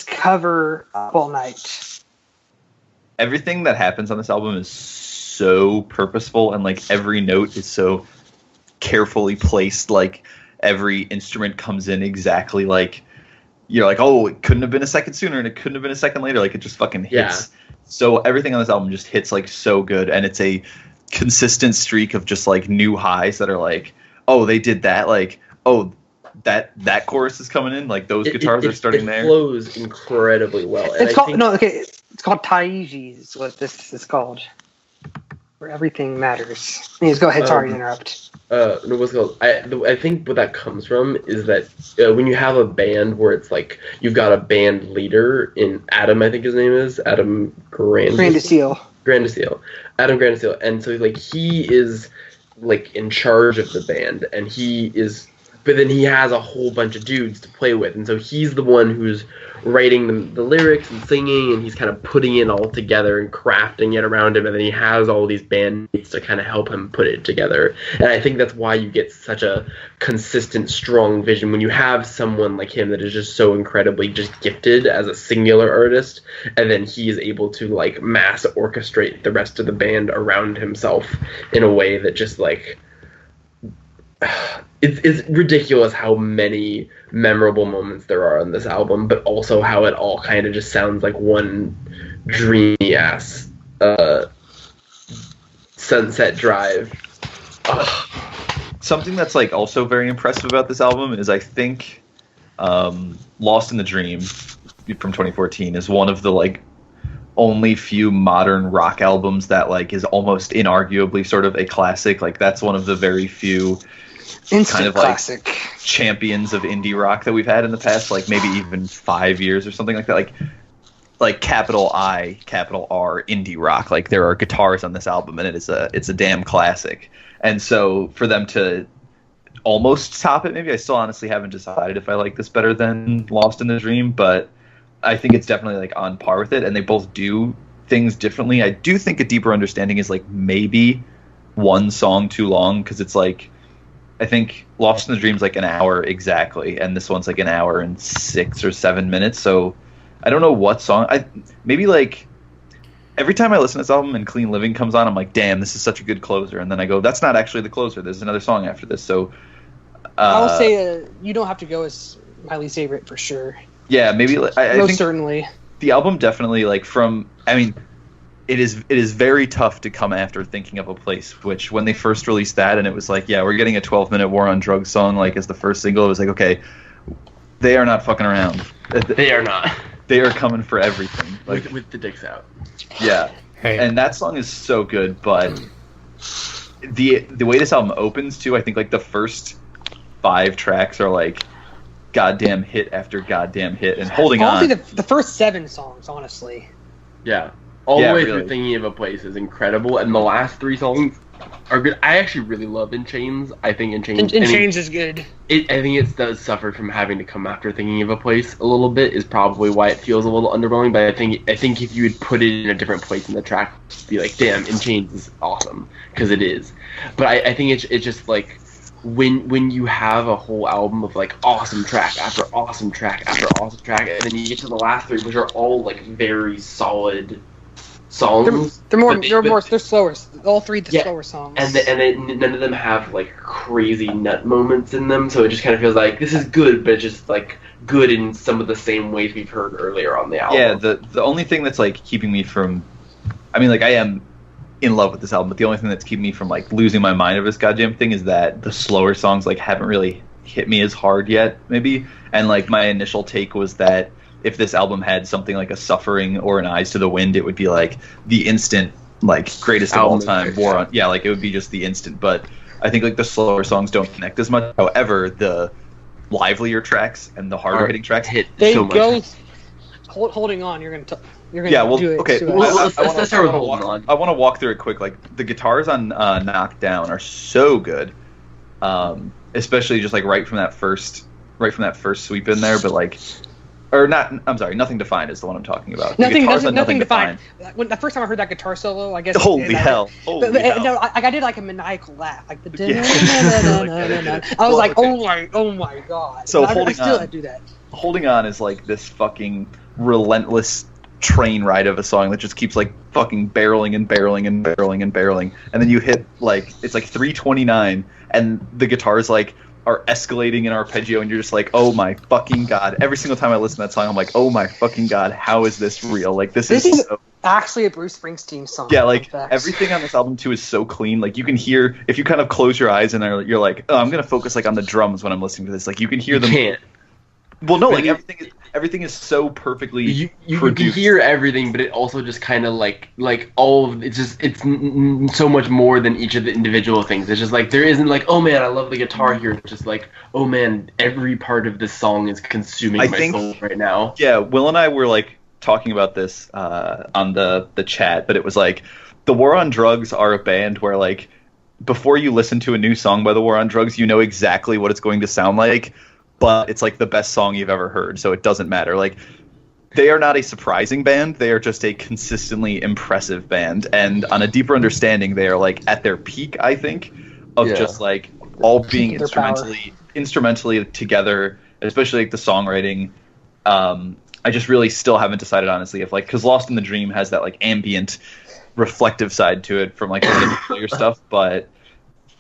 cover Up All Night. Everything that happens on this album is so purposeful, and like every note is so carefully placed. Like every instrument comes in exactly like you're like, oh, it couldn't have been a second sooner, and it couldn't have been a second later. Like it just fucking hits. Yeah. So everything on this album just hits like so good, and it's a consistent streak of just like new highs that are like, oh, they did that. Like, oh, that chorus is coming in. Like those guitars are starting there. It flows incredibly well. It's called Taiji is what this is called, where everything matters. Anyways, go ahead. Sorry to interrupt. No, what's it called? I think what that comes from is that when you have a band where it's like you've got a band leader in Adam, I think his name is Adam Grandiseel. Adam Grandiseel, and so like he is like in charge of the band, and but then he has a whole bunch of dudes to play with, and so he's the one who's writing the lyrics and singing, and he's kind of putting it all together and crafting it around him, and then he has all these bandmates to kind of help him put it together. And I think that's why you get such a consistent, strong vision when you have someone like him that is just so incredibly just gifted as a singular artist, and then he is able to like mass orchestrate the rest of the band around himself in a way that just like it's ridiculous how many memorable moments there are on this album, but also how it all kind of just sounds like one dreamy ass Sunset Drive. Something that's like also very impressive about this album is I think Lost in the Dream from 2014 is one of the like only few modern rock albums that like is almost inarguably sort of a classic. Like that's one of the very few kind of classic like champions of indie rock that we've had in the past, like maybe even 5 years or something like that. Like capital I, capital R indie rock. Like there are guitars on this album, and it's a damn classic. And so for them to almost top it, maybe I still honestly haven't decided if I like this better than Lost in the Dream, but I think it's definitely like on par with it, and they both do things differently. I do think A Deeper Understanding is like maybe one song too long, because it's like I think Lost in the Dream's like an hour exactly, and this one's like an hour and 6 or 7 minutes. So I don't know what song. Maybe like every time I listen to this album and Clean Living comes on, I'm like, damn, this is such a good closer. And then I go, that's not actually the closer. There's another song after this. So I will say you don't have to go as my least favorite for sure. Yeah, maybe I Most think certainly. the album definitely it is very tough to come after Thinking of a Place, which when they first released that and it was like, yeah, we're getting a 12-minute War on Drugs song like as the first single, it was like, okay, they are not fucking around. They are not. They are coming for everything. Like With the dicks out. Yeah. Hey. And that song is so good, but the way this album opens too, I think like the first 5 tracks are like goddamn hit after goddamn hit, and Holding On. Honestly, the first 7 songs, honestly. Yeah. All the way really. through Thinking of a Place is incredible, and the last 3 songs are good. I actually really love In Chains. I think In Chains... In Chains is good. I think it does suffer from having to come after Thinking of a Place a little bit, is probably why it feels a little underwhelming, but I think if you would put it in a different place in the track, you'd be like, damn, In Chains is awesome, because it is. But I think it's just like... When you have a whole album of like awesome track after awesome track after awesome track, and then you get to the last 3, which are all like very solid songs. They're slower. All 3 slower songs. And none of them have like crazy nut moments in them, so it just kind of feels like this is good, but it's just like good in some of the same ways we've heard earlier on the album. Yeah, the only thing that's like keeping me from, I am in love with this album, but the only thing that's keeping me from like losing my mind over this goddamn thing is that the slower songs like haven't really hit me as hard yet, maybe. And like my initial take was that if this album had something like a Suffering or an Eyes to the Wind, it would be like the instant like greatest of all time War on. Yeah, like it would be just the instant. But I think like the slower songs don't connect as much. However, the livelier tracks and the harder hitting tracks hit they so go much. Holding On. You're gonna do it. Okay. To Let's start with I Holding On. want to walk through it quick. Like the guitars on Knocked Down are so good, especially just like right from that first sweep in there. But like, or not. I'm sorry. Nothing Defined is the one I'm talking about. Nothing Defined. When the first time I heard that guitar solo, I guess. Holy hell! No, I did like a maniacal laugh, like the. I was like, oh my god. So I do that. Holding On is like this fucking relentless train ride of a song that just keeps like fucking barreling and barreling and barreling and barreling, and then you hit like it's like 3:29 and the guitars like are escalating in arpeggio, and you're just like, oh my fucking god. Every single time I listen to that song, I'm like, oh my fucking god, how is this real? Like this is so... actually a Bruce Springsteen song. Yeah, like everything on this album too is so clean. Like you can hear, if you kind of close your eyes and you're like, oh, I'm gonna focus like on the drums when I'm listening to this. Like you can hear them. You can't. Well, no, like everything is so perfectly you produced. can hear everything, but it also just kind of like all of it's so much more than each of the individual things. It's just like there isn't like, oh man, I love the guitar here. It's just like, oh man, every part of this song is consuming my soul right now. Yeah, Will and I were like talking about this on the chat, but it was like the War on Drugs are a band where like before you listen to a new song by the War on Drugs, you know exactly what it's going to sound like. But it's like the best song you've ever heard, so it doesn't matter. Like, they are not a surprising band; they are just a consistently impressive band. And on A Deeper Understanding, they are like at their peak, I think, of just like all being instrumentally together, especially like the songwriting. I just really still haven't decided honestly if like because Lost in the Dream has that like ambient, reflective side to it from like the earlier stuff, but.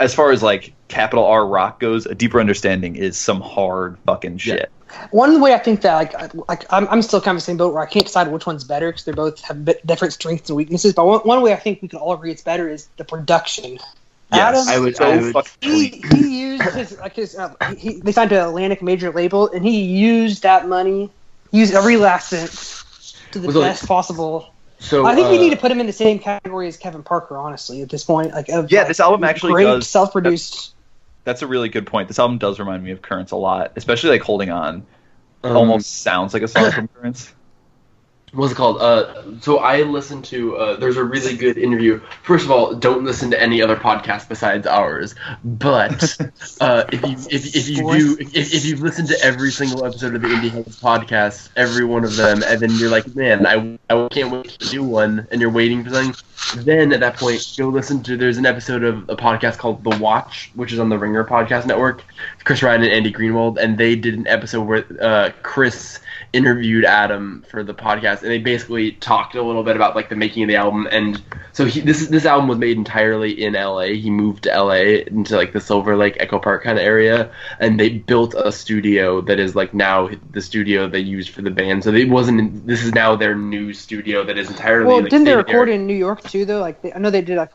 As far as like capital R rock goes, A Deeper Understanding is some hard fucking shit. Yeah. One way I think that I'm still kind of the same boat where I can't decide which one's better because they both have different strengths and weaknesses. But one way I think we can all agree it's better is the production. Yes, Adam, he used they signed to an Atlantic major label, and he used that money, used every last cent to the best possible. So I think we need to put him in the same category as Kevin Parker, honestly, at this point. This album actually great does self-produced. That's a really good point. This album does remind me of Currents a lot, especially like Holding On. Almost sounds like a song from Currents. What's it called? So I listened to. There's a really good interview. First of all, don't listen to any other podcast besides ours. But if you've listened to every single episode of the Indieheads podcast, every one of them, and then you're like, man, I can't wait to do one, and you're waiting for something. Then at that point, go listen to. There's an episode of a podcast called The Watch, which is on the Ringer Podcast Network. Chris Ryan and Andy Greenwald, and they did an episode where Chris interviewed Adam for the podcast, and they basically talked a little bit about like the making of the album. And so this album was made entirely in LA. He moved to LA into like the Silver Lake Echo Park kind of area, and they built a studio that is like now the studio they used for the band. So this is now their new studio that is entirely. Well, like, didn't they record in New York too though? Like I know they did like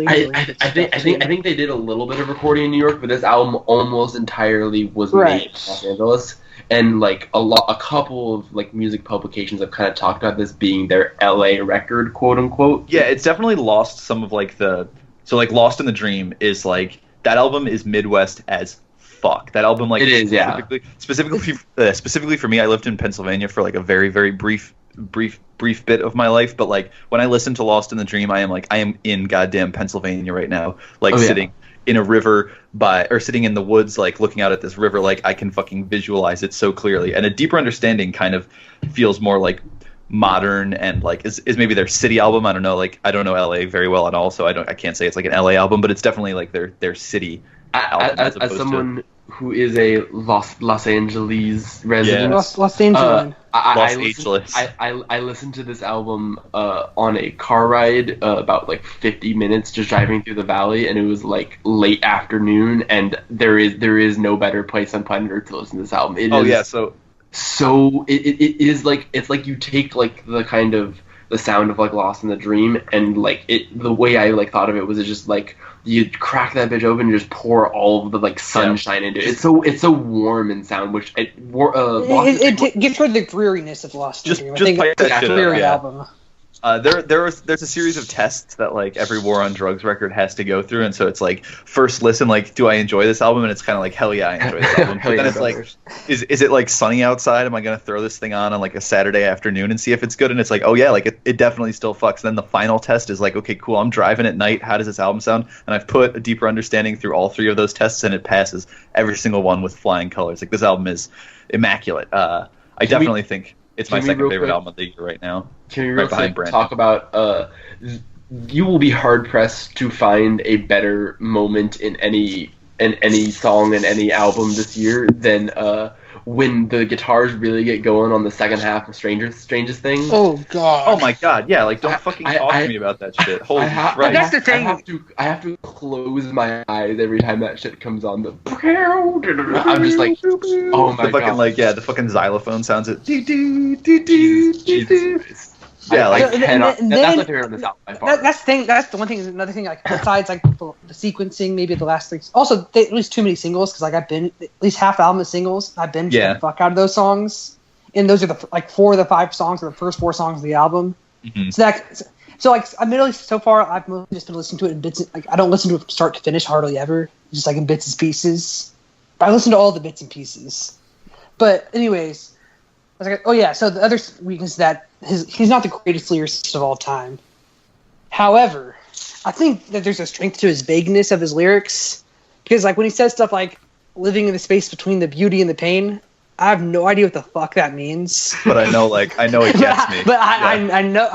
I think they did a little bit of recording in New York, but this album almost entirely was made in Los Angeles. And like a couple of like music publications have kind of talked about this being their LA record, quote unquote. Yeah, it's definitely lost some of like Lost in the Dream is like that album is Midwest as fuck. That album like it is, specifically for me, I lived in Pennsylvania for like a very, very brief bit of my life, but like when I listen to Lost in the Dream, I am in goddamn Pennsylvania right now, like sitting in a river or sitting in the woods, like looking out at this river, like I can fucking visualize it so clearly. And A Deeper Understanding kind of feels more like modern and like is maybe their city album. I don't know, like I don't know LA very well at all, so I can't say it's like an LA album, but it's definitely like their city album. As someone who is a Los Angeles resident, Los Angeles. I listened to this album on a car ride about like 50 minutes just driving through the valley, and it was like late afternoon, and there is no better place on planet Earth to listen to this album. So it is like it's like you take like the kind of the sound of like Lost in the Dream, and like the way I like thought of it was just like you crack that bitch open and just pour all of the like sunshine into it. It's so warm in sound, which it gives rid of the dreariness of Lost in the Dream. I think it's a dreary album. There's a series of tests that like every War on Drugs record has to go through, and so it's like first listen, like do I enjoy this album? And it's kind of like hell yeah, I enjoy this album. But then it's like, is it like sunny outside? Am I gonna throw this thing on like a Saturday afternoon and see if it's good? And it's like, oh yeah, like it definitely still fucks. And then the final test is like, okay, cool, I'm driving at night. How does this album sound? And I've put A Deeper Understanding through all three of those tests, and it passes every single one with flying colors. Like this album is immaculate. I definitely think it's my second favorite album of the year right now. Can we real quick talk about you will be hard pressed to find a better moment in any song in any album this year than when the guitars really get going on the second half of Strangest Thing. Oh god. Oh my god. Yeah, like don't fucking talk to me about that shit. Holy Christ. That's the thing. I have to close my eyes every time that shit comes on. I'm just like, oh my god. Like the fucking xylophone sounds. Jesus. Yeah, like that's my favorite on this album by far. That's the one thing. Another thing, like besides like the sequencing, maybe the last three. Also, at least too many singles because like I've been at least half the album is singles. I've been the fuck out of those songs, and those are the like 4 of the 5 songs, or the first 4 songs of the album. Mm-hmm. So like admittedly, so far I've mostly just been listening to it in bits. Like I don't listen to it from start to finish hardly ever, just like in bits and pieces. But I listen to all the bits and pieces. But anyways, I was like, oh yeah. So the other weakness is that he's not the greatest lyricist of all time. However, I think that there's a strength to his vagueness of his lyrics, because like when he says stuff like living in the space between the beauty and the pain, I have no idea what the fuck that means. But I know it gets me. But I know.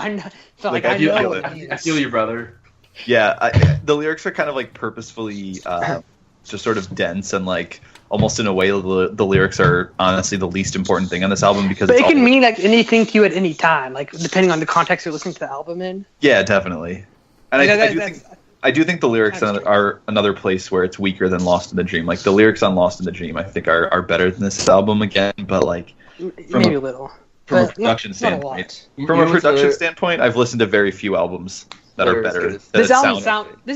Like I feel it. I feel you, brother. Yeah, the lyrics are kind of like purposefully just sort of dense, and like almost in a way the lyrics are honestly the least important thing on this album, because it can mean like anything to you at any time, like depending on the context you're listening to the album in. Yeah, definitely. And I do think the lyrics are another place where it's weaker than Lost in the Dream. Like the lyrics on Lost in the Dream, I think are better than this album again, but like maybe a little. From a production standpoint, I've listened to very few albums that are better. This is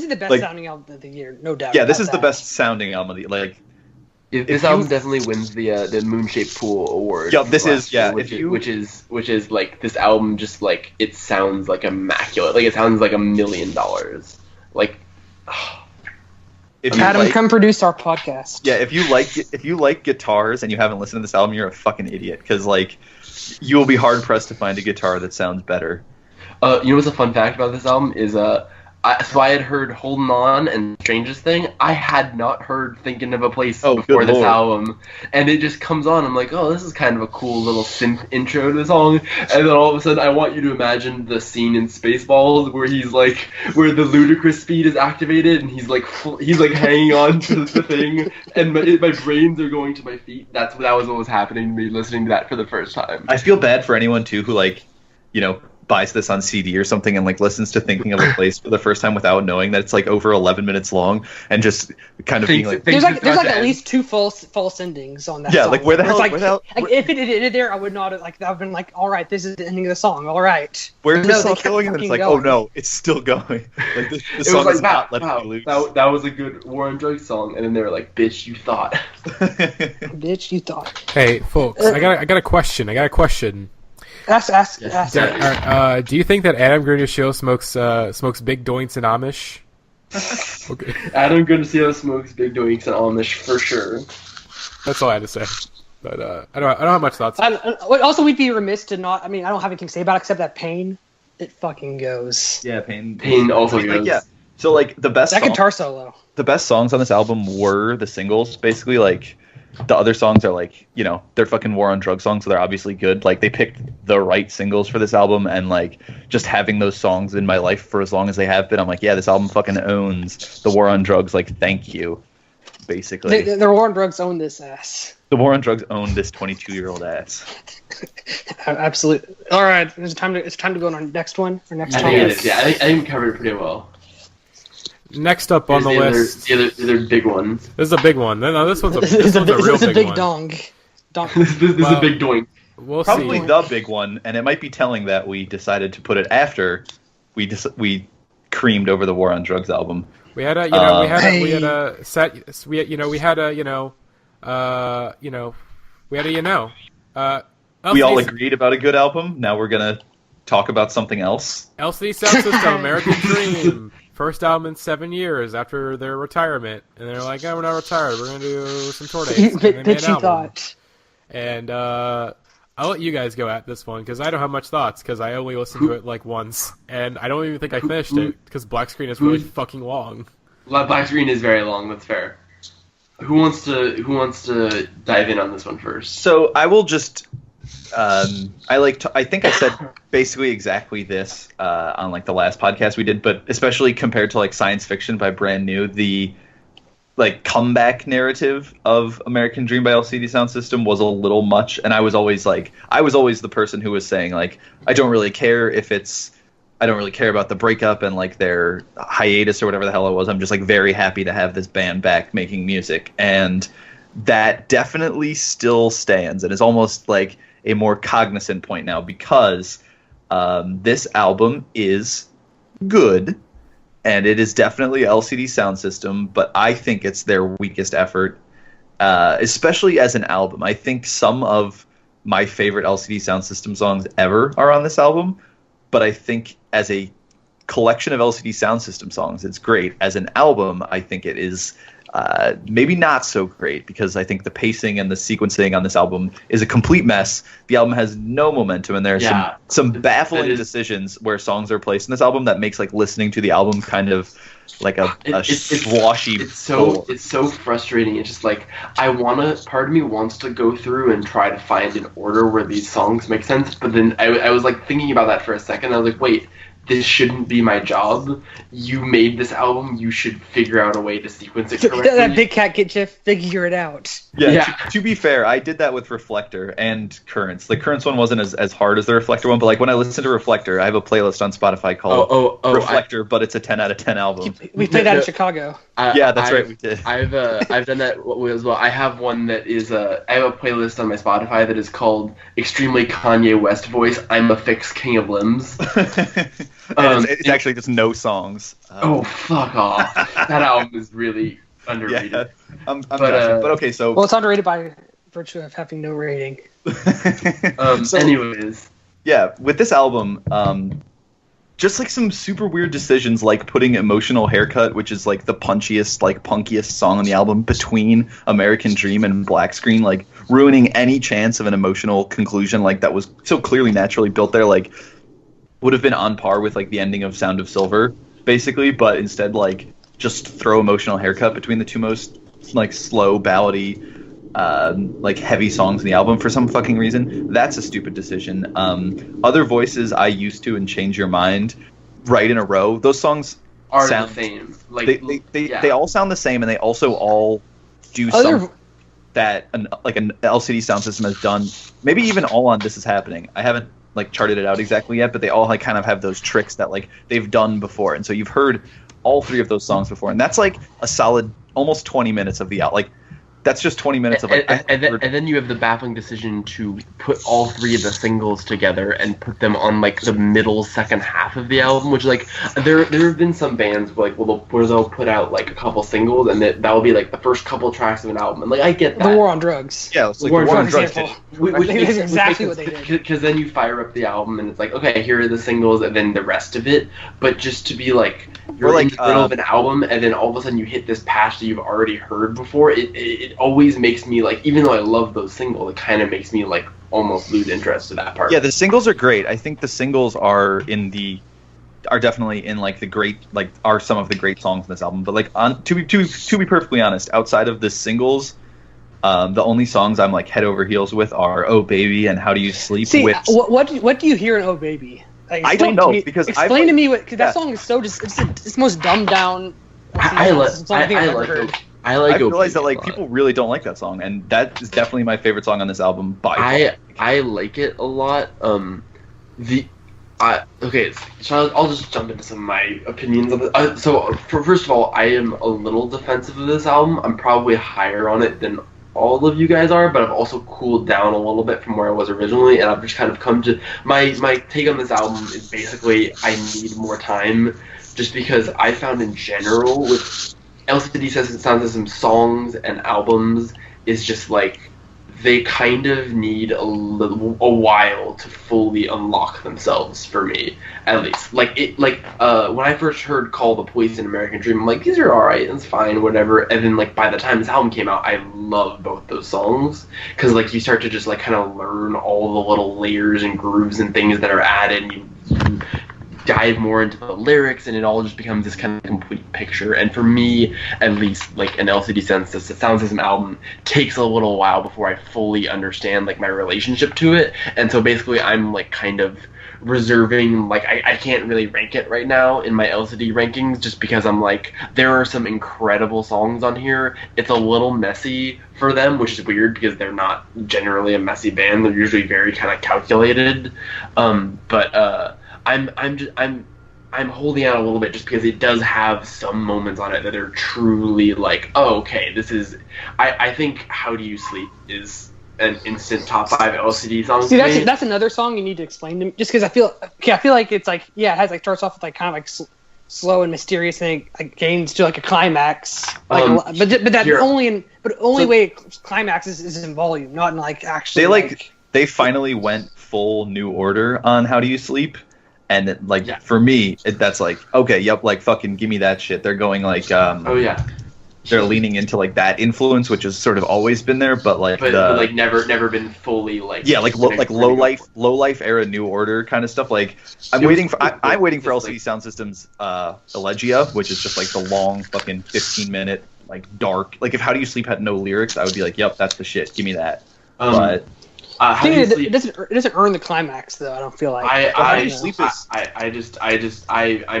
the best sounding album of the year, no doubt. Yeah, this is the best sounding album of the year. Like, this album definitely wins the Moonshaped Pool award. Yeah, this is which is like this album just like it sounds like immaculate. Like it sounds like $1 million. Like Adam, come produce our podcast. Yeah, if you like guitars and you haven't listened to this album, you're a fucking idiot, because like you will be hard pressed to find a guitar that sounds better. You know what's a fun fact about this album is I had heard Holding On and Strangest Thing. I had not heard Thinking of a Place Oh, before good this lord. album. And it just comes on. I'm like, oh, this is kind of a cool little synth intro to the song. And then all of a sudden, I want you to imagine the scene in Spaceballs where the ludicrous speed is activated and he's like hanging on to the thing. And my brains are going to my feet. That was what was happening to me listening to that for the first time. I feel bad for anyone too who buys this on CD or something and listens to Thinking of a Place for the first time without knowing that it's over 11 minutes long and just kind of being like, there's at least 2 false endings on that. Yeah, song. where the hell? If it ended there, I would not have that would been all right, this is the ending of the song. All right. Where's No, the song they kept going? And it's fucking oh going. no, it's still going. The It song was is not letting me loose. that was a good War on Drugs song, and then they were like, "Bitch, you thought." Bitch, you thought. Hey, folks, I got a question. Ask. Do you think that Adam Grunewald smokes big doinks in Amish? Okay. Adam Grunewald smokes big doinks and Amish for sure. That's all I had to say. But I don't have much thoughts. Also, we'd be remiss to not. I mean, I don't have anything to say about it except that Pain. It fucking goes. Yeah, Pain also goes. yeah. So the best That guitar solo. The best songs on this album were the singles. Basically, the other songs are they're fucking War on Drugs songs, so they're obviously good. They picked the right singles for this album, and just having those songs in my life for as long as they have been, I'm like, yeah, this album fucking owns the War on Drugs. Thank you, basically. The War on Drugs own this ass. The War on Drugs owned this 22-year-old ass. Absolutely. All right, it's time to go on our next one. Our next I song. think it is. Yeah, I think we covered it pretty well. Next up on the list, the other big one. This is a big one. No, this one's a real This is a big one. dong. This is a big doink. We'll Probably see. the big one, and it might be telling that we decided to put it after we creamed over the War on Drugs album. We had a We all agreed about a good album. Now we're gonna talk about something else. LCD Soundsystem, American Dream. First album in 7 years after their retirement. And they're like, oh, we're not retired. We're going to do some tour dates. And they made Bitch, an you album. thought. And I'll let you guys go at this one because I don't have much thoughts because I only listened to it once. And I don't even think I finished it because Black Screen is really fucking long. Black Screen is very long. That's fair. Who wants to dive in on this one first? So I will just. I think I said basically exactly this on the last podcast we did, but especially compared to Science Fiction by Brand New, the comeback narrative of American Dream by LCD Soundsystem was a little much, and I was always the person who was saying I don't really care about the breakup and their hiatus or whatever the hell it was. I'm just very happy to have this band back making music, and that definitely still stands and is almost a more cognizant point now because this album is good and it is definitely LCD Soundsystem, but I think it's their weakest effort, especially as an album. I think some of my favorite LCD Soundsystem songs ever are on this album, but I think as a collection of LCD Soundsystem songs, it's great. As an album, I think it is maybe not so great because I think the pacing and the sequencing on this album is a complete mess. The album has no momentum, and there are some baffling decisions where songs are placed in this album that makes listening to the album kind of swashy. It's so frustrating. It's just part of me wants to go through and try to find an order where these songs make sense, but then I was thinking about that for a second. I was wait. This shouldn't be my job. You made this album. You should figure out a way to sequence it correctly. That big cat get you figure it out. Yeah. To be fair, I did that with Reflector and Currents. The Currents one wasn't as hard as the Reflector one, but when I listen to Reflector, I have a playlist on Spotify called Reflector, but it's a 10 out of 10 album. We played that in Chicago. Yeah, that's right, we did. I've done that as well. I have one that is I have a playlist on my Spotify that is called Extremely Kanye West Voice. I'm a Fixed King of Limbs. It's actually just no songs. Fuck off! That album is really underrated. Yeah, I'm but okay, so it's underrated by virtue of having no rating. Anyways, yeah, with this album, just some super weird decisions, putting Emotional Haircut, which is the punchiest, punkiest song on the album, between American Dream and Black Screen, ruining any chance of an emotional conclusion that was so clearly naturally built there, would have been on par with the ending of Sound of Silver, basically, but instead like just throw Emotional Haircut between the two most like slow ballady like heavy songs in the album for some fucking reason. That's a stupid decision. Other Voices, I Used to, and Change Your Mind right in a row. Those songs sound the same. Like they all sound the same, and they also all do something that an LCD Soundsystem has done. Maybe even all on This Is Happening. I haven't like charted it out exactly yet, but they all like kind of have those tricks that like they've done before, and so you've heard all three of those songs before, and that's like a solid almost 20 minutes of the out. Like that's just 20 minutes of like. And then you have the baffling decision to put all three of the singles together and put them on like the middle second half of the album, which like there have been some bands where they'll put out like a couple singles and that will be like the first couple tracks of an album, and like I get that. The War on Drugs. Yeah, it's like the War on Drugs. Which is exactly what they did. Because then you fire up the album and it's like, okay, here are the singles and then the rest of it. But just to be like you're like in the middle of an album and then all of a sudden you hit this patch that you've already heard before, it always makes me like, even though I love those singles, it kind of makes me like almost lose interest in that part. Yeah, the singles are great. I think the singles are definitely in like the great, like are some of the great songs in this album. But like to be perfectly honest, outside of the singles, the only songs I'm like head over heels with are "Oh Baby" and "How Do You Sleep." See, what do you hear in "Oh Baby"? Like, I don't know because explain to me because that song is so just it's the most dumbed down. I realize that like people really don't like that song, and that is definitely my favorite song on this album. I like it a lot. Okay, so I'll just jump into some of my opinions of it. So first of all, I am a little defensive of this album. I'm probably higher on it than all of you guys are, but I've also cooled down a little bit from where I was originally, and I've just kind of come to my take on this album is basically I need more time, just because I found in general with LCD Soundsystem songs and albums is just like they kind of need a while to fully unlock themselves for me, at least. When I first heard "Call the Police" and "American Dream," I'm like, these are alright, it's fine, whatever. And then like by the time this album came out, I loved both those songs because like you start to just like kind of learn all the little layers and grooves and things that are added. And you dive more into the lyrics, and it all just becomes this kind of complete picture. And for me, at least, like an LCD Soundsystem album takes a little while before I fully understand like my relationship to it. And so basically, I'm like kind of reserving, like I can't really rank it right now in my LCD rankings, just because I'm like there are some incredible songs on here. It's a little messy for them, which is weird because they're not generally a messy band. They're usually very kind of calculated. I'm holding out a little bit just because it does have some moments on it that are truly like, oh, okay, this is. I think "How Do You Sleep" is an instant top 5 LCD song. See, that's another song you need to explain to me, just because I feel like it's like it has like starts off with like kind of like slow and mysterious, and it like gains to like a climax. Like, but that's only way it climaxes is in volume, not in like actually. They finally went full New Order on "How Do You Sleep." And for me, that's like, okay, yep, like fucking give me that shit. They're going like, they're leaning into like that influence, which has sort of always been there, but never been fully like low life era New Order kind of stuff. Like I'm waiting for LCD Soundsystem's Elegia, which is just like the long fucking 15-minute like dark. Like if "How Do You Sleep" had no lyrics, I would be like, yep, that's the shit. Give me that. But. It doesn't earn the climax though. I don't feel like. I'm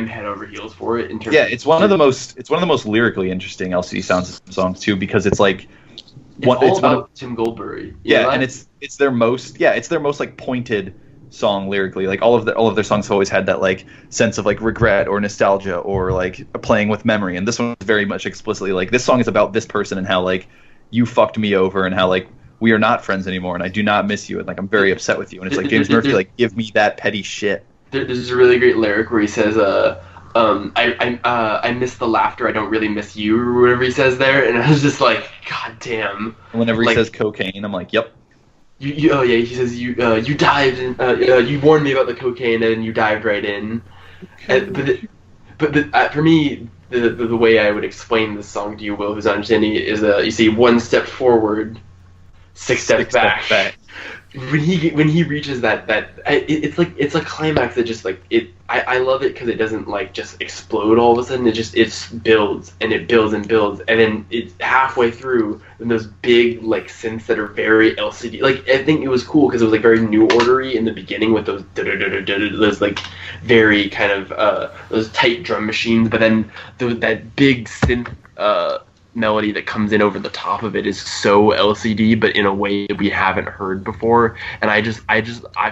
head over heels for it in terms. Yeah, it's one of the most lyrically interesting LCD Soundsystem songs too, because it's like it's about Tim Goldberry. Yeah, and it's their most like pointed song lyrically. Like all of their songs have always had that like sense of like regret or nostalgia or like playing with memory, and this one is very much explicitly like this song is about this person and how like you fucked me over and how like we are not friends anymore, and I do not miss you, and like I'm very upset with you. And it's like James Murphy, like give me that petty shit. There's a really great lyric where he says, I miss the laughter, I don't really miss you, or whatever he says there, and I was just like, god damn. And whenever he says cocaine, I'm like, yep. He says you dived in, you warned me about the cocaine and you dived right in. But for me, the way I would explain this song to you, Will, who's understanding it, is you see 1 step forward, 6 steps back. when he reaches it's a climax that just like it. I love it because it doesn't like just explode all of a sudden. It builds and it builds and builds, and then it's halfway through. And those big like synths that are very LCD. Like I think it was cool because it was like very New Ordery in the beginning with those like very kind of those tight drum machines. But then that big synth melody that comes in over the top of it is so LCD, but in a way that we haven't heard before. And I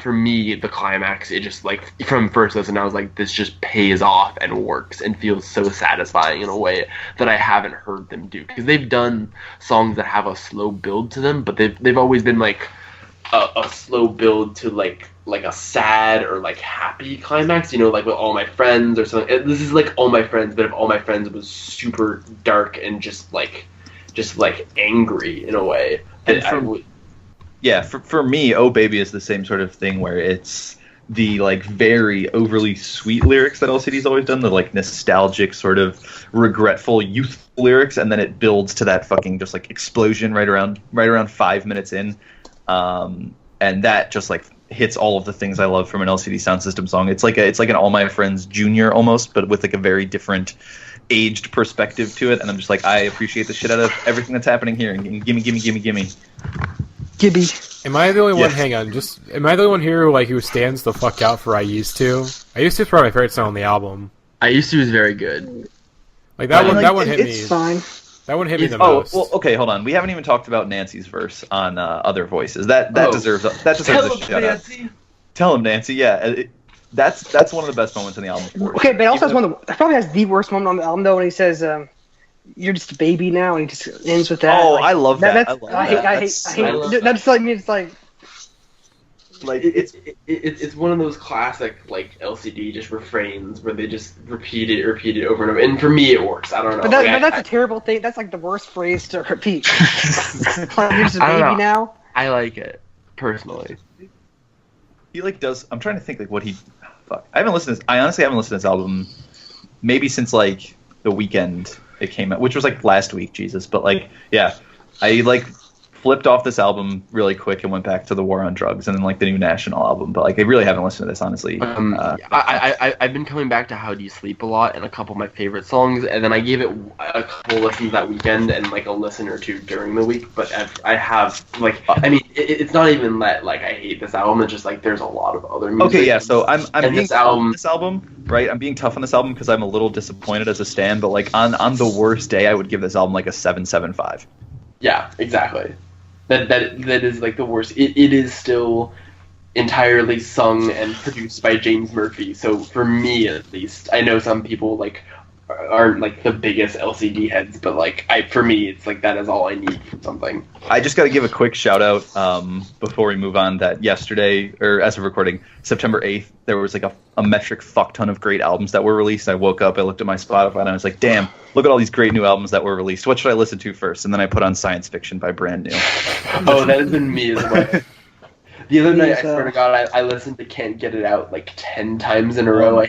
for me, the climax, it just like from first listen, I was like, this just pays off and works and feels so satisfying in a way that I haven't heard them do. Because they've done songs that have a slow build to them, but they've always been like a slow build to like a sad or like happy climax, you know, like with All My Friends or something. This is like All My Friends, but if All My Friends was super dark and just like angry in a way. For me, Oh Baby is the same sort of thing where it's the like very overly sweet lyrics that LCD's always done, the like nostalgic sort of regretful youthful lyrics, and then it builds to that fucking just like explosion right around 5 minutes in. And that just like hits all of the things I love from an LCD Soundsystem song. It's like an All My Friends Junior almost, but with like a very different aged perspective to it. And I'm just like, I appreciate the shit out of everything that's happening here. And gimme. Gibby. Am I the only one? Hang on, am I the only one here who stands the fuck out for I Used To? I Used To is probably my favorite song on the album. I Used To is very good. Like that one. That one hit me. It's fine. That one hit me the most. Well, okay, hold on. We haven't even talked about Nancy's verse on Other Voices. That deserves a shout out. Tell him, Nancy. Yeah, that's one of the best moments in the album. Okay, but it also has that probably has the worst moment on the album though when he says, "You're just a baby now," and he just ends with that. Oh, I love that. I hate. That's like me. It's like it's one of those classic like LCD just refrains where they just repeat it over and over. And for me, it works. I don't know. But that's a terrible thing. That's like the worst phrase to repeat. Like, you're just a baby now. I like it personally. He like does. I'm trying to think like what he. Fuck. I honestly haven't listened to this album maybe since like the weekend it came out, which was like last week. Jesus, but like yeah, I like flipped off this album really quick and went back to the War on Drugs and then like the new National album, but like I really haven't listened to this honestly. I've been coming back to How Do You Sleep a lot and a couple of my favorite songs, and then I gave it a couple listens that weekend and like a listen or two during the week. But I have like it's not even that like I hate this album. It's just like there's a lot of other music. Okay, yeah. So I'm being tough on this album, right? I'm being tough on this album because I'm a little disappointed as a stan. But like on the worst day, I would give this album like a 7.75. Yeah, exactly. That is like the worst. It is still entirely sung and produced by James Murphy. So for me, at least, I know some people like aren't like the biggest LCD heads, but like for me, it's like that is all I need from something. I just got to give a quick shout out before we move on that yesterday, or as of recording, September 8th, there was like a metric fuck ton of great albums that were released. I woke up, I looked at my Spotify, and I was like, damn, look at all these great new albums that were released. What should I listen to first? And then I put on Science Fiction by Brand New. Oh, that has been me as well. The other night, I swear to God, I listened to Can't Get It Out like 10 times in a row.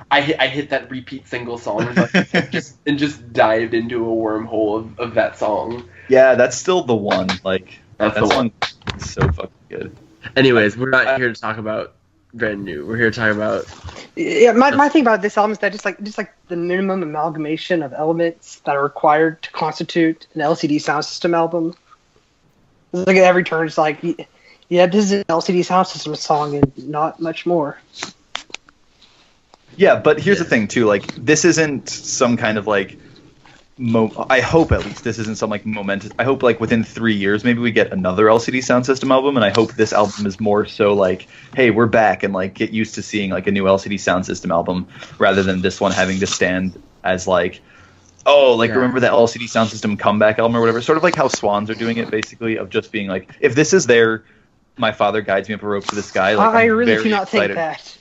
I hit that repeat single song and just dived into a wormhole of that song. Yeah, that's still the one. Like that's the one. Is so fucking good. Anyways, we're not here to talk about Brand New. We're here to talk about. Yeah, my thing about this album is that just like the minimum amalgamation of elements that are required to constitute an LCD Soundsystem album. Look at every turn, it's like. Yeah, this is an LCD Soundsystem song and not much more. Yeah, but here's the thing, too. Like, this isn't some kind of, like... I hope, at least, this isn't some, like, momentous... I hope, like, within 3 years, maybe we get another LCD Soundsystem album, and I hope this album is more so, like, hey, we're back, and, like, get used to seeing, like, a new LCD Soundsystem album, rather than this one having to stand as, like... Oh, like, remember that LCD Soundsystem comeback album or whatever? Sort of like how Swans are doing it, basically, of just being, like, if this is their... My Father Guides Me Up a Rope to the Sky. Like, I really do not think that.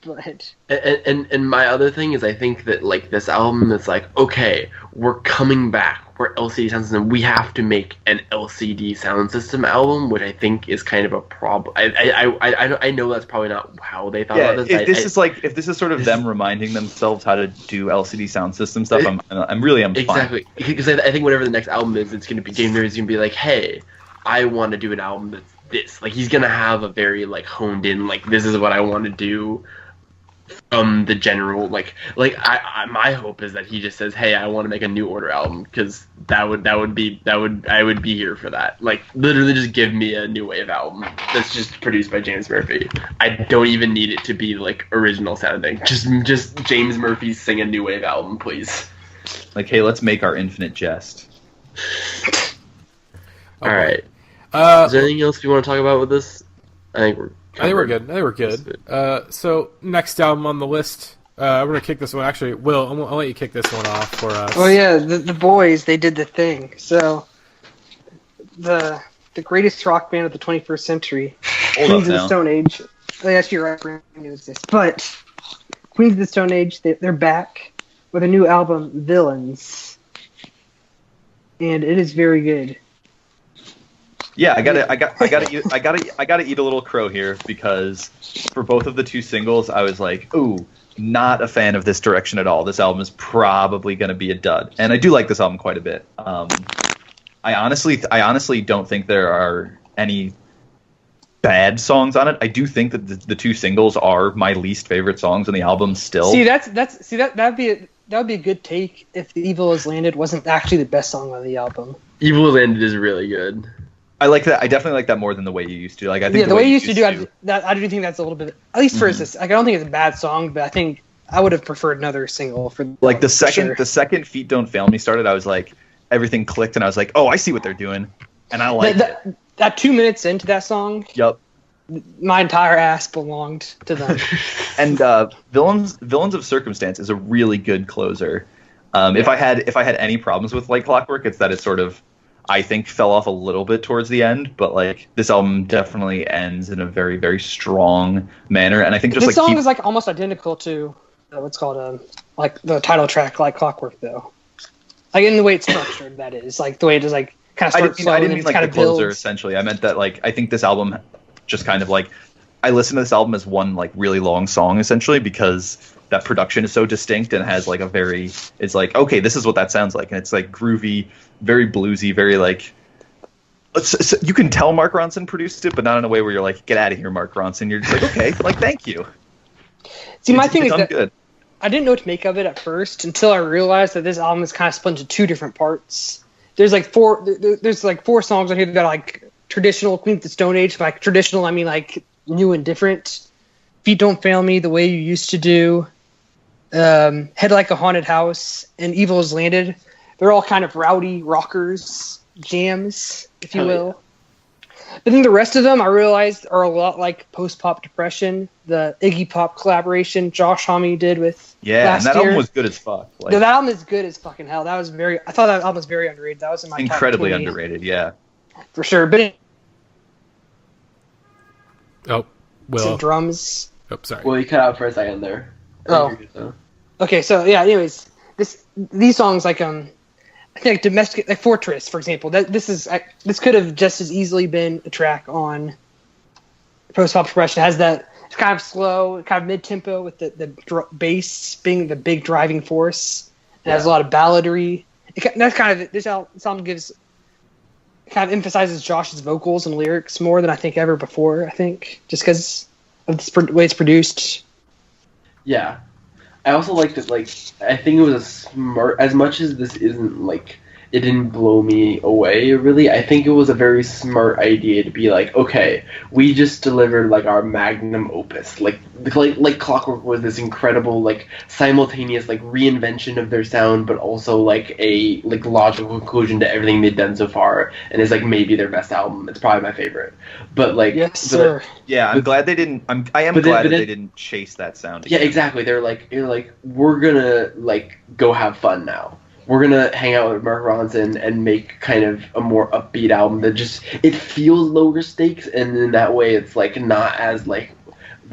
But... And my other thing is I think that like this album is like, okay, we're coming back. We're LCD Soundsystem. We have to make an LCD Soundsystem album, which I think is kind of a problem. I know that's probably not how they thought about this. If this is sort of them reminding themselves how to do LCD Soundsystem stuff, I'm really exactly fine. Because I think whatever the next album is, it's going to be James Murphy's going to be like, hey, I want to do an album this. Like, he's gonna have a very, like, honed in, like, this is what I want to do from the general, like I my hope is that he just says, hey, I want to make a New Order album, because I would be here for that. Like, literally just give me a New Wave album that's just produced by James Murphy. I don't even need it to be, like, original sounding. Just James Murphy sing a New Wave album, please. Like, hey, let's make our Infinite Jest. All right. Is there anything else you want to talk about with this? I think we're good. So next album on the list, we're gonna kick this one. Actually, Will, I'll let you kick this one off for us. Oh yeah, the boys, they did the thing. So the greatest rock band of the 21st century, Queens of the Stone Age. Oh, yes, you're right. But Queens of the Stone Age, they're back with a new album, Villains, and it is very good. Yeah, I gotta eat a little crow here, because for both of the two singles, I was like, ooh, not a fan of this direction at all. This album is probably gonna be a dud, and I do like this album quite a bit. I honestly don't think there are any bad songs on it. I do think that the two singles are my least favorite songs on the album still. See, that'd be a good take if The Evil Has Landed wasn't actually the best song on the album. Evil Has Landed is really good. I like that. I definitely like that more than The Way You Used to. Like, I think the way you used to do, I do think that's a little bit, at least for this. Like, I don't think it's a bad song, but I think I would have preferred another single for. Like, the second Feet Don't Fail Me started, I was like, everything clicked, and I was like, oh, I see what they're doing, and I like it. That 2 minutes into that song. Yep. My entire ass belonged to them. And Villains of Circumstance is a really good closer. If I had any problems with Like Clockwork, it's that it sort of, I think, fell off a little bit towards the end, but, like, this album definitely ends in a very, very strong manner, and I think just this song is, like, almost identical to what's called like the title track, Like Clockwork, though. Like, in the way it's structured, that is, like the way it is, like, kind of starts slow. I didn't mean like the closer, builds. essentially. I meant that, like, I think this album just kind of, like, I listen to this album as one, like, really long song, essentially, because that production is so distinct and has, like, it's like, okay, this is what that sounds like, and it's, like, groovy, very bluesy, very, like, you can tell Mark Ronson produced it, but not in a way where you're like, get out of here, Mark Ronson. You're just like, okay, like, thank you. See, my thing is that good. I didn't know what to make of it at first until I realized that this album is kind of split into two different parts. There's like four songs on here that are like traditional Queens of the Stone Age. By traditional, I mean like new and different. Feet Don't Fail Me, The Way You Used to Do, Head Like a Haunted House, and Evil Has Landed. They're all kind of rowdy rockers, jams, if you will. But then the rest of them, I realized, are a lot like Post-Pop Depression, the Iggy Pop collaboration Josh Homme did with last and that year. album was good as fuck. Like, that album is good as fucking hell. I thought that album was very underrated. That was in my incredibly top 20. underrated, yeah. For sure. But Will. Drums. Oh, sorry. Well, you cut out for a second there. Oh. Okay, so yeah, anyways, these songs like I think like Domestic, like Fortress, for example. This could have just as easily been a track on Post-Pop Depression. It has that, it's kind of slow, kind of mid-tempo with the bass being the big driving force. It has a lot of balladry. That's kind of, this album kind of emphasizes Josh's vocals and lyrics more than I think ever before, I think, just because of the way it's produced. Yeah. I also like that, like, I think it was a smart, as much as this isn't, like, it didn't blow me away, really, I think it was a very smart idea to be like, okay, we just delivered, like, our magnum opus. Like Clockwork was this incredible, like, simultaneous, like, reinvention of their sound, but also, like, a, like, logical conclusion to everything they've done so far, and it's, like, maybe their best album. It's probably my favorite. But, like... Yes, sir. Yeah, I'm glad they didn't... I am glad that they didn't chase that sound again. Yeah, exactly. You're like, we're gonna, like, go have fun now. We're gonna hang out with Mark Ronson and make kind of a more upbeat album that just, it feels lower stakes, and in that way it's like not as like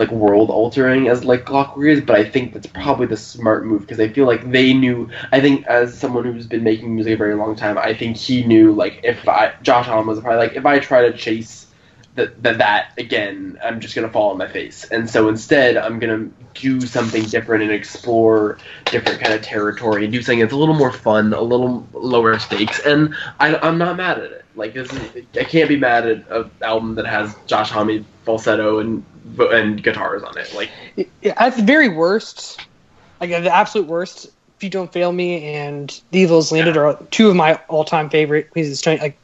world altering as like Clockwork is, but I think that's probably the smart move, because I feel like they knew, I think as someone who's been making music a very long time, I think he knew, like, Josh Homme was probably like, if I try to chase that again, I'm just gonna fall on my face. And so instead, I'm gonna do something different and explore different kind of territory and do something that's a little more fun, a little lower stakes. And I'm not mad at it. Like I can't be mad at an album that has Josh Homme falsetto and guitars on it. Like, at the very worst, like the absolute worst, If You Don't Fail Me and The Evil Has Landed are two of my all-time favorite Queens of the Stone. Like,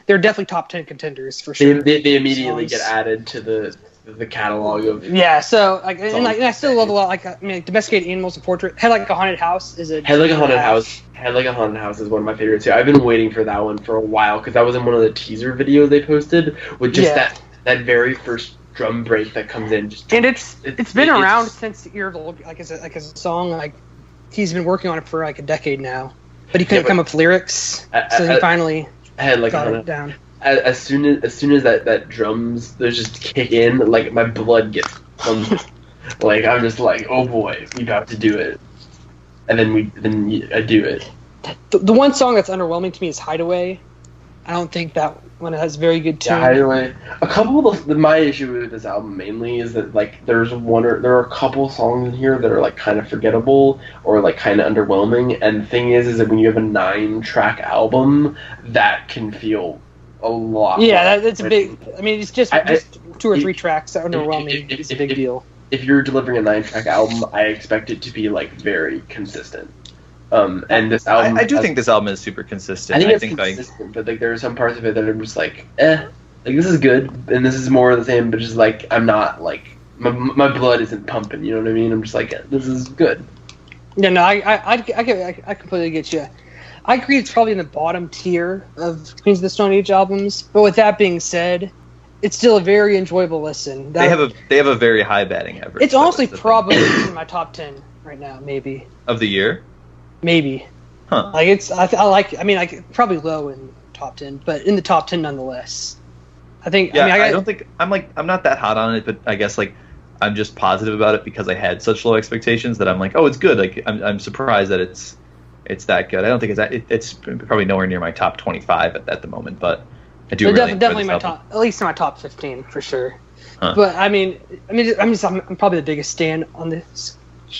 they're definitely top 10 contenders for sure. They immediately get added to the catalog of So and I still love a lot. Like, I mean, like, Domesticated Animals and Portrait. Head Like a Haunted House is a Head Like a Haunted House is one of my favorites too. I've been waiting for that one for a while because that was in one of the teaser videos they posted with just that very first drum break that comes in. And it's been around since Years Old. Like as a song, like he's been working on it for like a decade now, but he couldn't come up with lyrics, so he finally got it down. As soon as that drums those just kick in, like my blood gets like I'm just like, oh boy, we about to do it, and then I do it. The one song that's underwhelming to me is Hideaway. I don't think that one has very good tune. Yeah, Hideaway. A couple of my issue with this album mainly is that like there are a couple songs in here that are like kind of forgettable or like kind of underwhelming. And the thing is that when you have a 9-track album, that can feel a lot. Yeah, that's a big. I mean, it's just 2 or 3 tracks that are underwhelming. It's a big deal. If you're delivering a 9-track album, I expect it to be like very consistent. And this album, I do think this album is super consistent. I think it's consistent, but like there are some parts of it that are just like, like this is good, and this is more of the same, but just like I'm not like my blood isn't pumping. You know what I mean? I'm just like, this is good. Yeah, no, I completely get you. I agree. It's probably in the bottom tier of Queens of the Stone Age albums, but with that being said, it's still a very enjoyable listen. They have a very high batting average. It's honestly probably in my top 10 right now, maybe of the year. Maybe. Huh. Like it's like probably low in top 10, but in the top 10 nonetheless. I think. Yeah, I don't think I'm not that hot on it, but I guess like I'm just positive about it because I had such low expectations that I'm like, oh, it's good. Like I'm surprised that it's that good. I don't think it's that. It's probably nowhere near my top 25 at the moment, but I do really definitely my top, at least in my top 15 for sure. Huh. But I'm probably the biggest stan on this.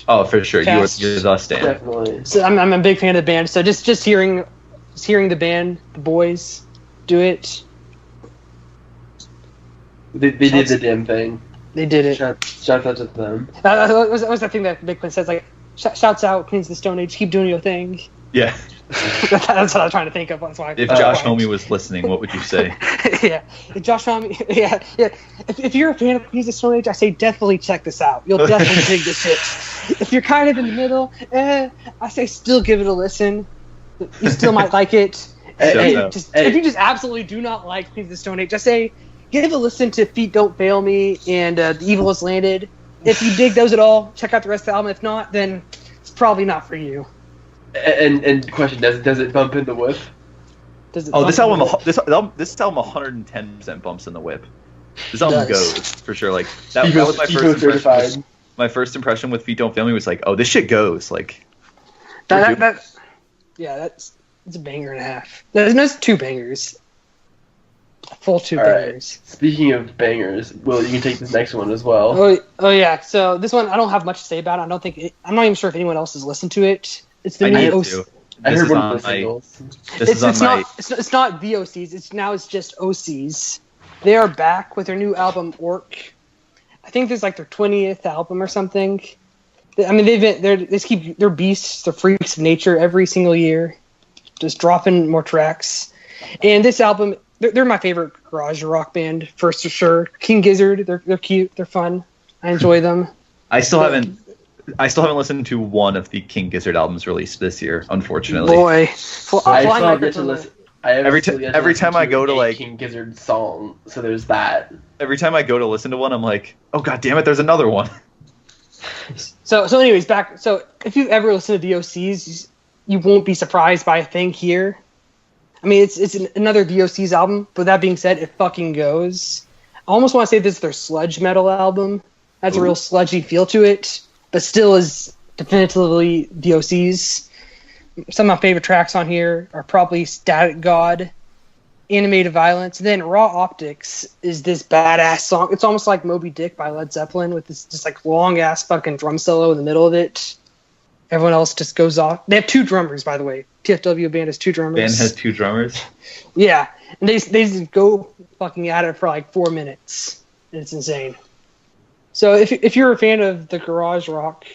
Oh, for sure. You're the stan. Definitely. So I'm a big fan of the band. So just hearing the band, the boys, do it. They did the damn thing. They did it. Shout out to them. That was the thing that Big Quinn says. Like, shouts out Queens of the Stone Age. Keep doing your thing. Yeah. That's what I was trying to think of. That's why. If Josh Homme was listening, what would you say? Yeah. If Josh Homme. Yeah. If you're a fan of Queens of the Stone Age, I say definitely check this out. You'll definitely dig this shit. If you're kind of in the middle, I say still give it a listen. You still might like it. If you just absolutely do not like Queens of the Stone Age, I say give a listen to Feet Don't Fail Me and The Evil Has Landed. If you dig those at all, check out the rest of the album. If not, then it's probably not for you. And question, does it bump in the whip? This album 110% bumps in the whip. This album goes for sure. Like that was my first impression. My first impression with Feet Don't Fail Me was like, oh, this shit goes. Like that's a banger and a half. There's 2 bangers. A full 2 bangers. Right. Speaking of bangers, Will, you can take this next one as well. Oh yeah. So this one I don't have much to say about it. I'm not even sure if anyone else has listened to it. It's the new OCs. I heard one of the singles. It's not VOCs. It's just OCs. They are back with their new album Orc. I think this is like their 20th album or something. I mean, they're beasts. They're freaks of nature every single year, just dropping more tracks. And this album, they're my favorite garage rock band, first for sure. King Gizzard, they're cute. They're fun. I enjoy them. I still haven't listened to one of the King Gizzard albums released this year, unfortunately. Boy, every time I go to like King Gizzard song, so there's that. Every time I go to listen to one, I'm like, oh god damn it, there's another one. So anyways, back. So if you've ever listened to the OCs, you won't be surprised by a thing here. I mean, it's another VOCs album, but that being said, it fucking goes. I almost want to say this is their sludge metal album. Has a real sludgy feel to it, but still is definitively VOCs. Some of my favorite tracks on here are probably Static God, Animated Violence, and then Raw Optics is this badass song. It's almost like Moby Dick by Led Zeppelin with this just like long ass fucking drum solo in the middle of it. Everyone else just goes off. They have 2 drummers, by the way. TFW band has 2 drummers. Band has 2 drummers? Yeah. And they just go fucking at it for like 4 minutes. It's insane. So if you're a fan of the garage rock,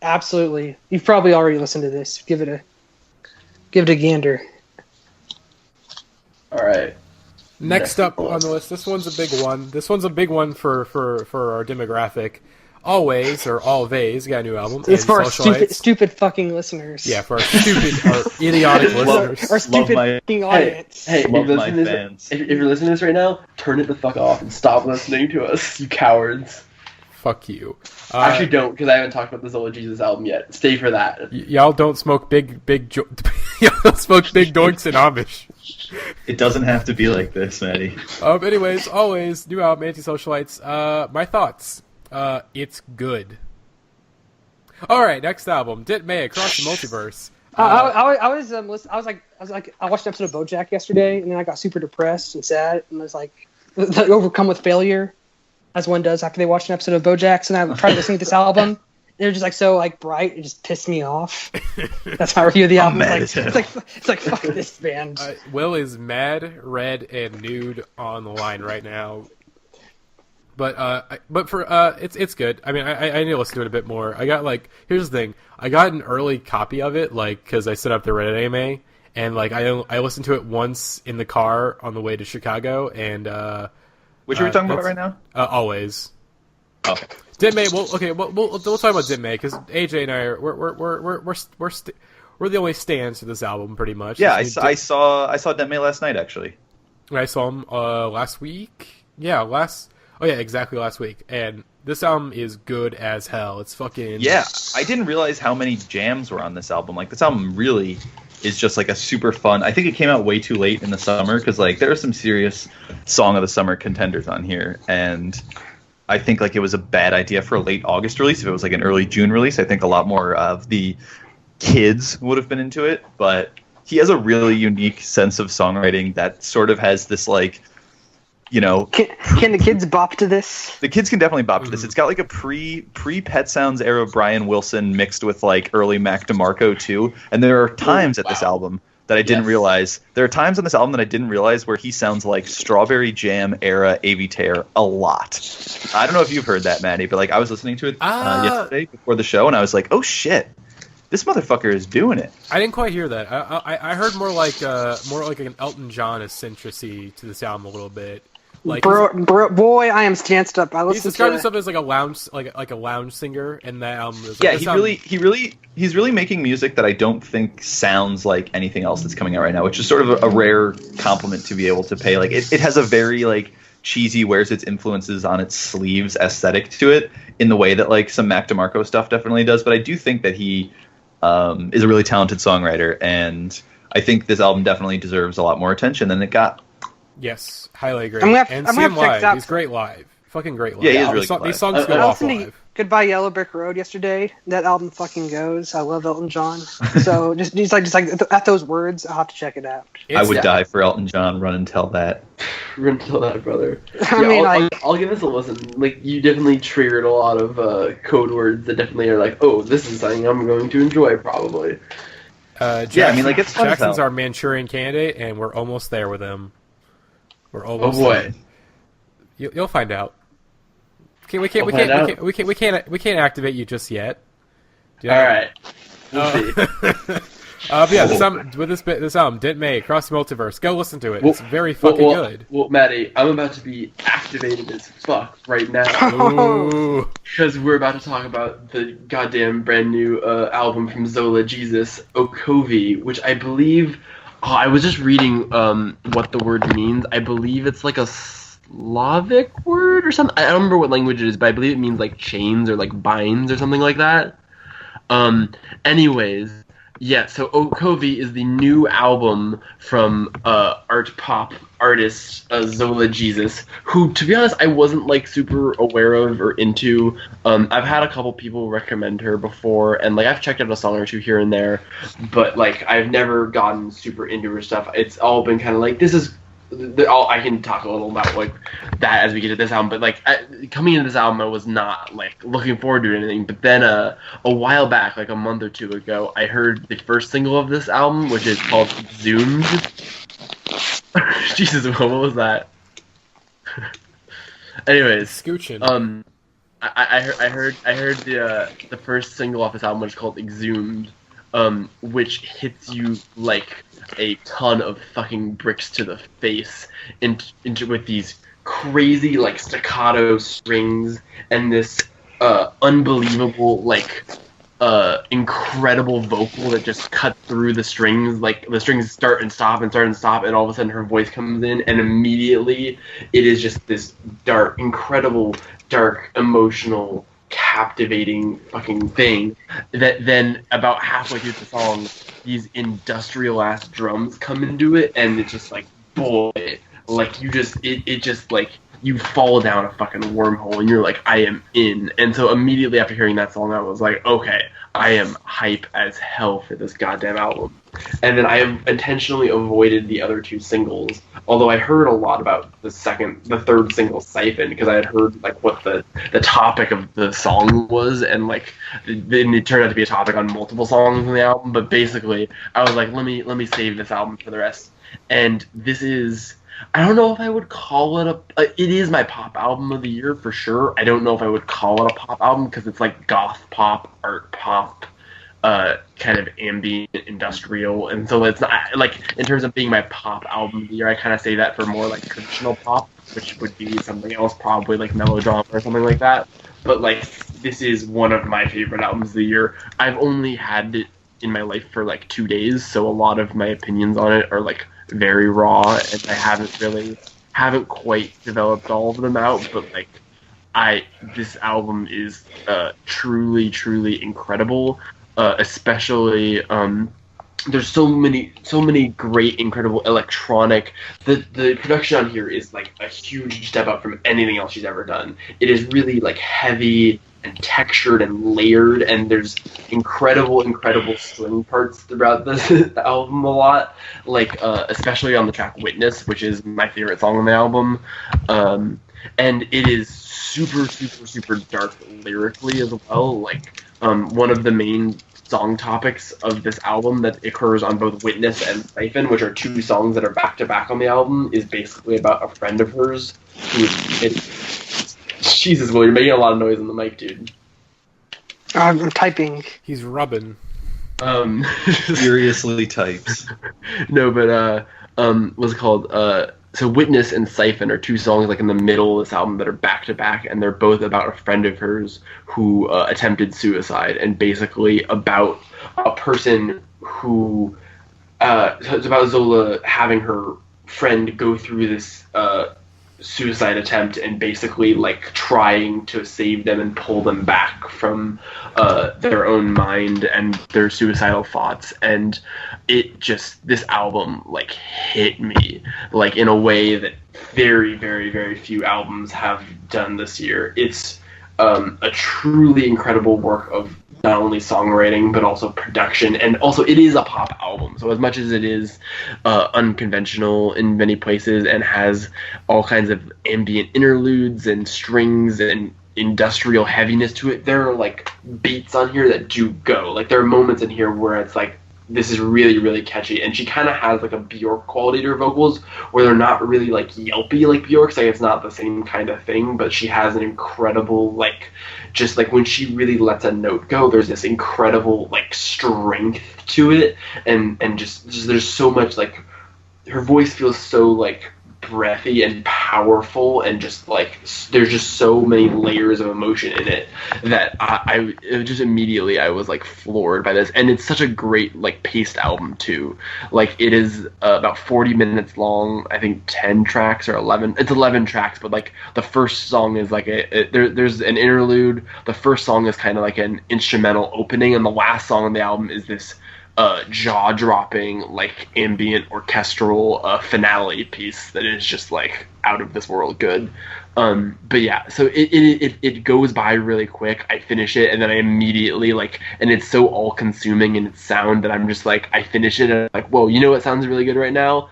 absolutely. You've probably already listened to this. Give it a gander. All right. Next up on the list, this one's a big one. This one's a big one for our demographic. Alvvays got a new album. It's for our stupid fucking listeners. Yeah, for our idiotic listeners. Our stupid fucking audience. Hey, Love my fans. If you're listening to this right now, turn it the fuck off and stop listening to us, you cowards. Fuck you. Actually, don't, because I haven't talked about the Zola Jesus album yet. Stay for that. Y'all don't smoke y'all don't smoke big doinks in Amish. It doesn't have to be like this, Matty. Anyways, always new album, Antisocialites. My thoughts. It's good. All right, next album, Dit May, Across the Multiverse. I watched an episode of BoJack yesterday, and then I got super depressed and sad, and I was like, overcome with failure, as one does after they watch an episode of BoJack. And I tried listening to this album. They're just like so like bright, it just pissed me off. That's my review of the album. It's like fuck this band. Will is mad, red, and nude on the line right now. But it's good. I mean, I need to listen to it a bit more. I got here's the thing. I got an early copy of it, because I set up the Reddit AMA, and I listened to it once in the car on the way to Chicago, and which are we talking about right now? Always. Okay. Dit May. Well, okay. We'll talk about Dit May because AJ and I we're the only stands for this album pretty much. Yeah, I saw Dit May last night actually. I saw him last week. Yeah, exactly last week. And this album is good as hell. It's fucking... Yeah, I didn't realize how many jams were on this album. This album really is just, a super fun... I think it came out way too late in the summer, because, there are some serious Song of the Summer contenders on here, and I think, it was a bad idea for a late August release. If it was, an early June release, I think a lot more of the kids would have been into it, but he has a really unique sense of songwriting that sort of has this, Can the kids bop to this? The kids can definitely bop to this. It's got a pre Pet Sounds era Brian Wilson mixed with early Mac DeMarco too. And there are times at this album that I didn't realize. There are times on this album that I didn't realize where he sounds like Strawberry Jam era Avi Tare a lot. I don't know if you've heard that, Matty, but I was listening to it yesterday before the show, and I was like, oh shit, this motherfucker is doing it. I didn't quite hear that. I heard more like an Elton John eccentricity to this album a little bit. Boy, I am stanced up. He's describing himself as a lounge singer, and that album is he's really making music that I don't think sounds like anything else that's coming out right now, which is sort of a rare compliment to be able to pay. It has a very cheesy, wears its influences on its sleeves aesthetic to it, in the way that some Mac DeMarco stuff definitely does. But I do think that he is a really talented songwriter, and I think this album definitely deserves a lot more attention than it got. Yes, highly agree. And see him live. He's great live. Fucking great live. Yeah, he is really good These songs go off live. Goodbye Yellow Brick Road yesterday. That album fucking goes. I love Elton John. So just at those words, I'll have to check it out. I would die for Elton John. Run and tell that. Run and tell that, brother. I'll give this a listen. You definitely triggered a lot of code words that definitely are oh, this is something I'm going to enjoy probably. It's fun. Jackson's our Manchurian Candidate, and we're almost there with him. We're almost. Oh boy! You'll find out. Okay, we can't activate you just yet. All right. But yeah, this album, Dit May, Across the Multiverse. Go listen to it. It's very fucking good. Well, Matty, I'm about to be activated as fuck right now. Because we're about to talk about the goddamn brand new album from Zola Jesus, Okovi, which I believe. Oh, I was just reading what the word means. I believe it's a Slavic word or something. I don't remember what language it is, but I believe it means chains or binds or something like that. Anyways, yeah, so Okovi is the new album from art pop artist Zola Jesus, who, to be honest, I wasn't super aware of or into. I've had a couple people recommend her before, and I've checked out a song or two here and there, but I've never gotten super into her stuff. It's all been kind of this is I can talk a little about like that as we get to this album, but like coming into this album, I was not like looking forward to anything. But then a while back, like a month or two ago, I heard the first single of this album, which is called Zoomed. Jesus, what was that? Anyways, Scooching. I heard the first single off this album, which is called Exhumed, which hits you like a ton of fucking bricks to the face, into with these crazy like staccato strings and this unbelievable like incredible vocal that just cuts through the strings. Like the strings start and stop and start and stop, and all of a sudden her voice comes in, and immediately it is just this dark, incredible, dark, emotional, captivating fucking thing that then about halfway through the song, these industrial ass drums come into it, and it's just like, boy, like you just it just like you fall down a fucking wormhole, and you're like, I am in. And so immediately after hearing that song, I was like, okay, I am hype as hell for this goddamn album. And then I have intentionally avoided the other two singles, although I heard a lot about the third single, Siphon, because I had heard like what the topic of the song was, and like then it turned out to be a topic on multiple songs in the album. But basically, I was like, let me save this album for the rest. And this is, I don't know if I would call it it is my pop album of the year for sure. I don't know if I would call it a pop album because it's like goth pop, art pop, kind of ambient industrial, and so it's not like in terms of being my pop album of the year. I kind of say that for more like traditional pop, which would be something else, probably like melodrama or something like that. But like this is one of my favorite albums of the year. I've only had it in my life for like 2 days, so a lot of my opinions on it are like very raw, and I haven't quite developed all of them out, but like this album is truly incredible, especially there's so many great, incredible electronic. The production on here is like a huge step up from anything else she's ever done. It is really like heavy and textured and layered, and there's incredible string parts throughout this album a lot, like especially on the track Witness, which is my favorite song on the album, and it is super dark lyrically as well. Like one of the main song topics of this album that occurs on both Witness and Siphon, which are two songs that are back to back on the album, is basically about a friend of hers who Jesus, Will, you're making a lot of noise on the mic, dude. I'm typing. He's rubbing. Furiously types. No, but what's it called? So Witness and Siphon are two songs like in the middle of this album that are back to back, and they're both about a friend of hers who attempted suicide, and basically about a person who. So it's about Zola having her friend go through this suicide attempt and basically like trying to save them and pull them back from their own mind and their suicidal thoughts. And this album like hit me like in a way that very few albums have done this year. It's a truly incredible work of not only songwriting but also production, and also it is a pop album, so as much as it is unconventional in many places and has all kinds of ambient interludes and strings and industrial heaviness to it, there are like beats on here that do go. Like there are moments in here where it's like, this is really catchy, and she kind of has like a Björk quality to her vocals where they're not really like yelpy like Björk's. Like it's not the same kind of thing, but she has an incredible like, just like when she really lets a note go, there's this incredible like strength to it, and just there's so much like, her voice feels so like breathy and powerful, and just like there's just so many layers of emotion in it that I just immediately I was like floored by this. And it's such a great like paced album too. Like it is about 40 minutes long, I think 10 tracks or 11. It's 11 tracks, but like the first song is like there's an interlude. The first song is kind of like an instrumental opening, and the last song on the album is this jaw-dropping, like ambient orchestral finale piece that is just like out of this world good. But yeah, so it goes by really quick. I finish it and then I immediately like, and it's so all-consuming in its sound that I'm just like, I finish it and I'm like, whoa, you know what sounds really good right now?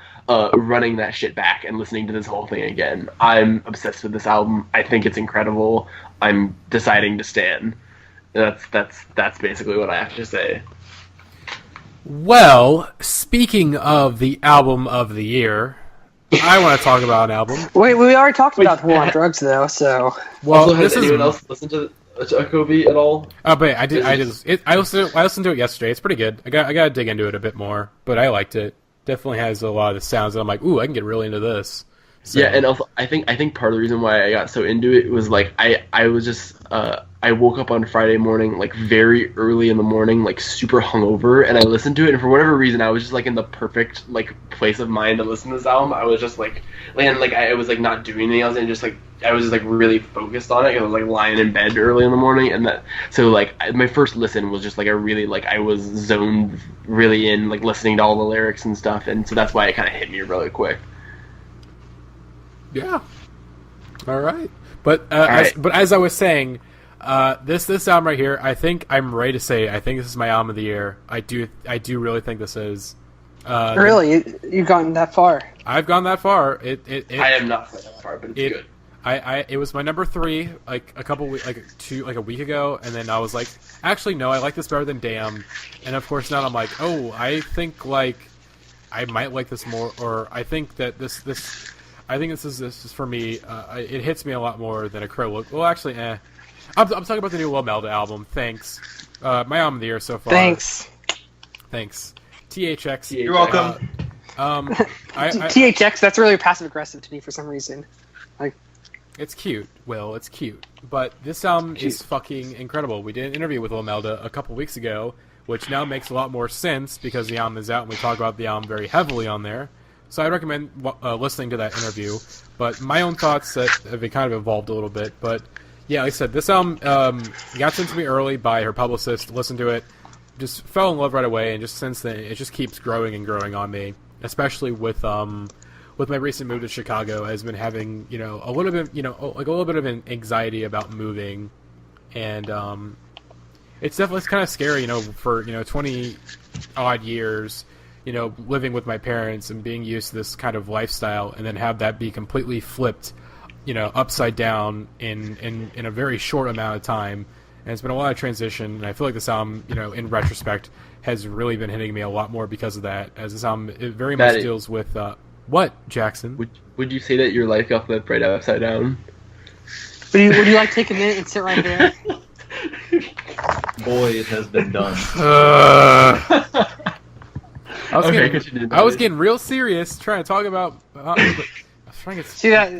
running that shit back and listening to this whole thing again. I'm obsessed with this album. I think it's incredible. I'm deciding to stan. That's basically what I have to say. Well, speaking of the album of the year, I want to talk about an album. Wait, we already talked about War on Drugs, though. So, well, also, has anyone else listened to Kobe at all? Oh, but I did. I listened to it yesterday. It's pretty good. I got to dig into it a bit more, but I liked it. Definitely has a lot of the sounds that I'm like, ooh, I can get really into this. So. Yeah, and also I think part of the reason why I got so into it was like I was just I woke up on Friday morning like very early in the morning, like super hungover, and I listened to it, and for whatever reason I was just like in the perfect like place of mind to listen to this album. I was just like I was like not doing anything else, and just like I was just like really focused on it. I was like lying in bed early in the morning, and my first listen was just like I was zoned really in, like listening to all the lyrics and stuff, and so that's why it kind of hit me really quick. Yeah. All right. But as I was saying, this album right here, I think I'm ready to say I think this is my album of the year. I do really think this is. Really, you've gotten that far? I've gone that far. I am not that far, but it's good. It was my number 3 like a week ago, and then I was like, actually no, I like this better than Damn, and of course now I'm like, oh, I think like I might like this more, or I think that this is for me. It hits me a lot more than a Krule. Well, actually, I'm talking about the new Lomelda album. Thanks. My album of the year so far. Thanks. THX. You're welcome. THX. That's really passive aggressive to me for some reason. Like, it's cute, Will. It's cute. But this album is fucking incredible. We did an interview with Lomelda a couple weeks ago, which now makes a lot more sense because the album is out and we talk about the album very heavily on there. So I recommend listening to that interview. But my own thoughts that have kind of evolved a little bit. But yeah, like I said, this album got sent to me early by her publicist. Listened to it, just fell in love right away, and just since then it just keeps growing and growing on me. Especially with my recent move to Chicago, I've been having a little bit of an anxiety about moving, and it's kind of scary, for 20 odd years. Living with my parents and being used to this kind of lifestyle, and then have that be completely flipped, upside down in a very short amount of time. And it's been a lot of transition, and I feel like this album, in retrospect, has really been hitting me a lot more because of that. As this album, it very much deals with what, Jackson? Would you say that your life got flipped right upside down? Would you like take a minute and sit right there? Boy, it has been done. I was getting real serious trying to talk about. I was trying to see that.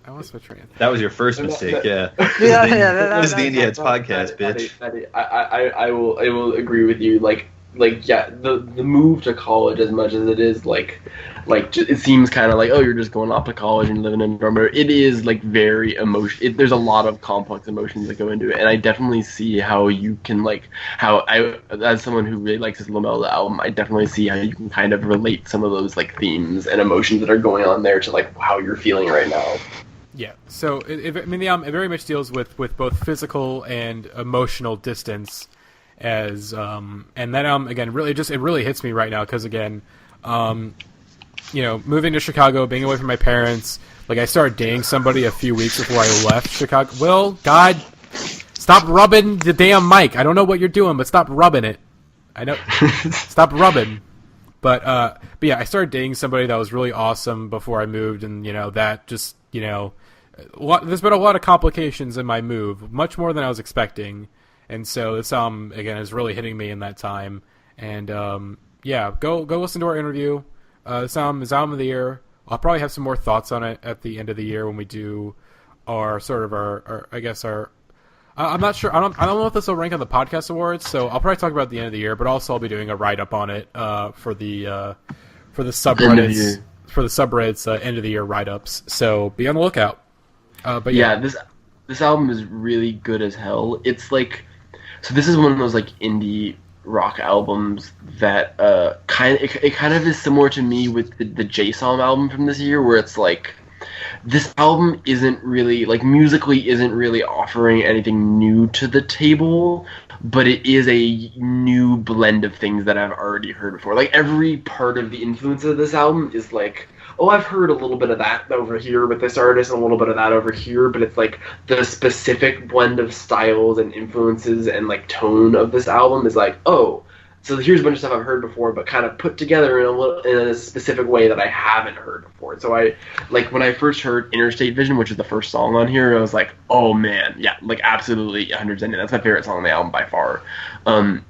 I was betraying. That was your first mistake, yeah. That is the Indieheads podcast, bitch. Matty, I will agree with you. The move to college, as much as it is it seems kind of like, oh, you're just going off to college and living in a dorm. It is very there's a lot of complex emotions that go into it, and I definitely see how you can as someone who really likes this Lomelda album, I definitely see how you can kind of relate some of those themes and emotions that are going on there to how you're feeling right now. Yeah, so the album it very much deals with both physical and emotional distance. And that again it really hits me right now because again, moving to Chicago, being away from my parents, I started dating somebody a few weeks before I left Chicago. Will, God, stop rubbing the damn mic. I don't know what you're doing, but stop rubbing it. I know, stop rubbing. But yeah, I started dating somebody that was really awesome before I moved, and that just there's been a lot of complications in my move, much more than I was expecting. And so this album, again, is really hitting me in that time. And, yeah, go listen to our interview. This album is album of the year. I'll probably have some more thoughts on it at the end of the year when we do our I'm not sure. I don't know if this will rank on the podcast awards, so I'll probably talk about it at the end of the year, but also I'll be doing a write-up on it for the subreddits, end of the year write-ups. So be on the lookout. But yeah, this album is really good as hell. It's so this is one of those indie rock albums that kind of is similar to me with the J-Psalm album from this year, where it's this album isn't really, like, musically isn't really offering anything new to the table, but it is a new blend of things that I've already heard before. Like, every part of the influence of this album is like, oh, I've heard a little bit of that over here with this artist and a little bit of that over here, but it's like the specific blend of styles and influences and like tone of this album is like, oh, so here's a bunch of stuff I've heard before, but kind of put together in a specific way that I haven't heard before. So I, like, when I first heard Interstate Vision, which is the first song on here, I was like, oh man, yeah, like absolutely 100%. That's my favorite song on the album by far.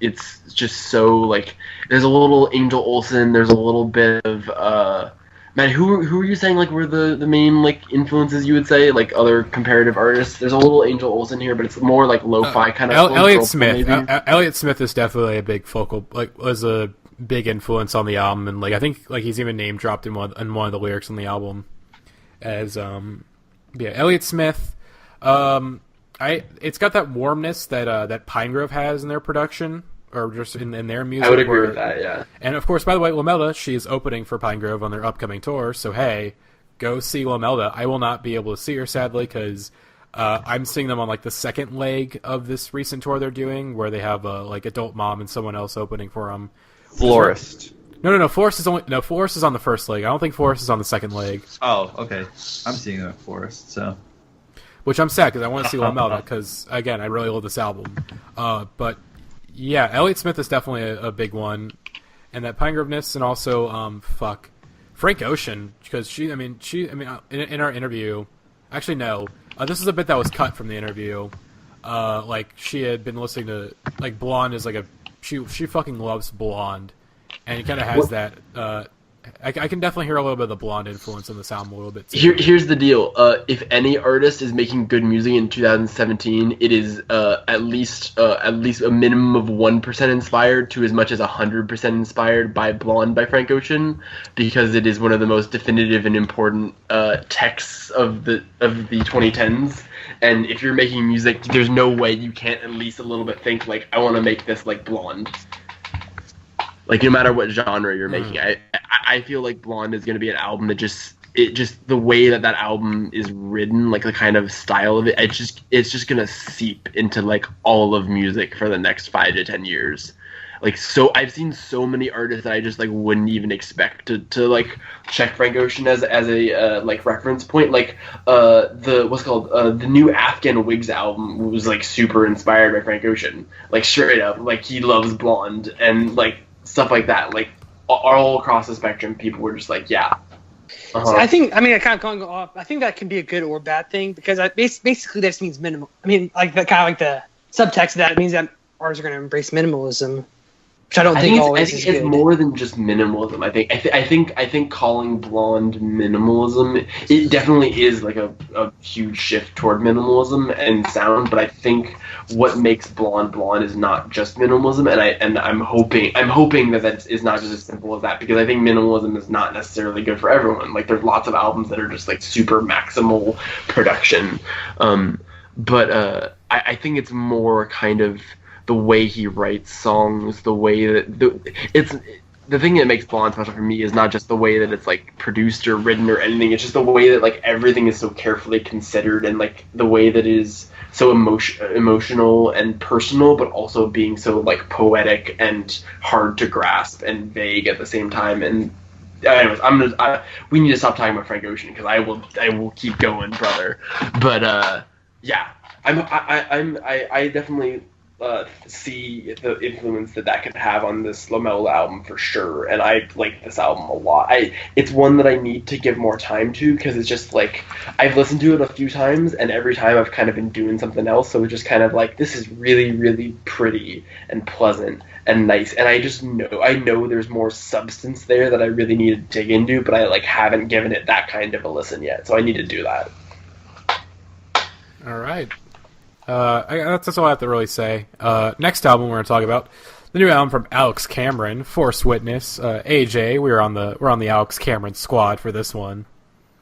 It's just so, like, there's a little Angel Olsen, there's a little bit of, Matt, who are you saying, like, were the main, like, influences you would say, like, other comparative artists? There's a little Angel Olsen here, but it's more, like, lo-fi kind of... Elliott Smith. Elliott Smith is definitely a big was a big influence on the album, and, like, I think, like, he's even name-dropped in one of the lyrics on the album as, Elliott Smith. It's got that warmness that Pinegrove has in their production, or just in their music. I would agree with that, yeah. And, of course, by the way, Lomelda, she is opening for Pinegrove on their upcoming tour, so, hey, go see Lomelda. I will not be able to see her, sadly, because I'm seeing them on, like, the second leg of this recent tour they're doing, where they have, like, Adult Mom and someone else opening for them. Florist. No, Florist is on the first leg. I don't think Florist is on the second leg. Oh, okay. I'm seeing them at Florist, so... Which I'm sad, because I want to see Lomelda, because, again, I really love this album. But... yeah, Elliott Smith is definitely a big one, and that Pinegroveness, and also Frank Ocean, because in our interview, actually no, this is a bit that was cut from the interview. Like, she had been listening to, like, Blonde is like she fucking loves Blonde, and it kind of has that. I can definitely hear a little bit of the Blonde influence in this album a little bit too. Here's the deal. If any artist is making good music in 2017, it is at least a minimum of 1% inspired to as much as 100% inspired by Blonde by Frank Ocean, because it is one of the most definitive and important texts of the 2010s. And if you're making music, there's no way you can't at least a little bit think, like, I want to make this like Blonde. Like, no matter what genre you're making, I feel like Blonde is going to be an album that just the way that album is written, like the kind of style of it, it's just going to seep into, like, all of music for the next 5 to 10 years. Like, so I've seen so many artists that I just, like, wouldn't even expect to like check Frank Ocean as a like reference point. Like, the new Afghan Wigs album was, like, super inspired by Frank Ocean. Like, straight up, like, he loves Blonde, and, like, stuff like that, like, all across the spectrum, people were just like, yeah. So I think that can be a good or bad thing, because basically that just means minimal. I mean, like, the kind of like the subtext of that means that artists are going to embrace minimalism, which I think it's good. More than just minimalism. I think calling Blonde minimalism, it definitely is like a huge shift toward minimalism and sound. But I think what makes Blonde is not just minimalism, and I'm hoping that is not just as simple as that, because I think minimalism is not necessarily good for everyone. Like, there's lots of albums that are just, like, super maximal production, but I think it's more kind of the way he writes songs, the way that the thing that makes Blonde special for me is not just the way that it's, like, produced or written or anything. It's just the way that, like, everything is so carefully considered, and, like, the way that it is so emotional and personal, but also being so, like, poetic and hard to grasp and vague at the same time. And anyways, we need to stop talking about Frank Ocean, because I will keep going, brother. But yeah, I definitely see the influence that could have on this Lomelda album for sure, and I like this album a lot. It's one that I need to give more time to, because it's just, like, I've listened to it a few times, and every time I've kind of been doing something else, so it's just kind of like, this is really, really pretty and pleasant and nice, and I know there's more substance there that I really need to dig into, but I, like, haven't given it that kind of a listen yet, so I need to do that. All right. That's all I have to really say. Next album we're going to talk about, the new album from Alex Cameron, Force Witness. AJ, we're on the Alex Cameron squad for this one.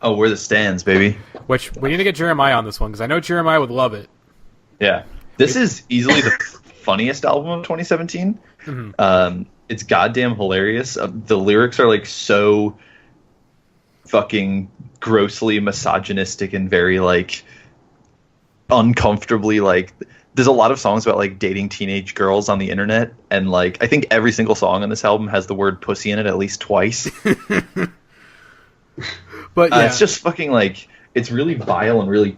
Oh, we're the stands, baby. Which we need to get Jeremiah on this one, because I know Jeremiah would love it. Yeah, this is easily the funniest album of 2017. Mm-hmm. It's goddamn hilarious. The lyrics are, like, so fucking grossly misogynistic and very like uncomfortably like. There's a lot of songs about like dating teenage girls on the internet, and like I think every single song on this album has the word pussy in it at least twice. But yeah. It's just fucking like it's really vile and really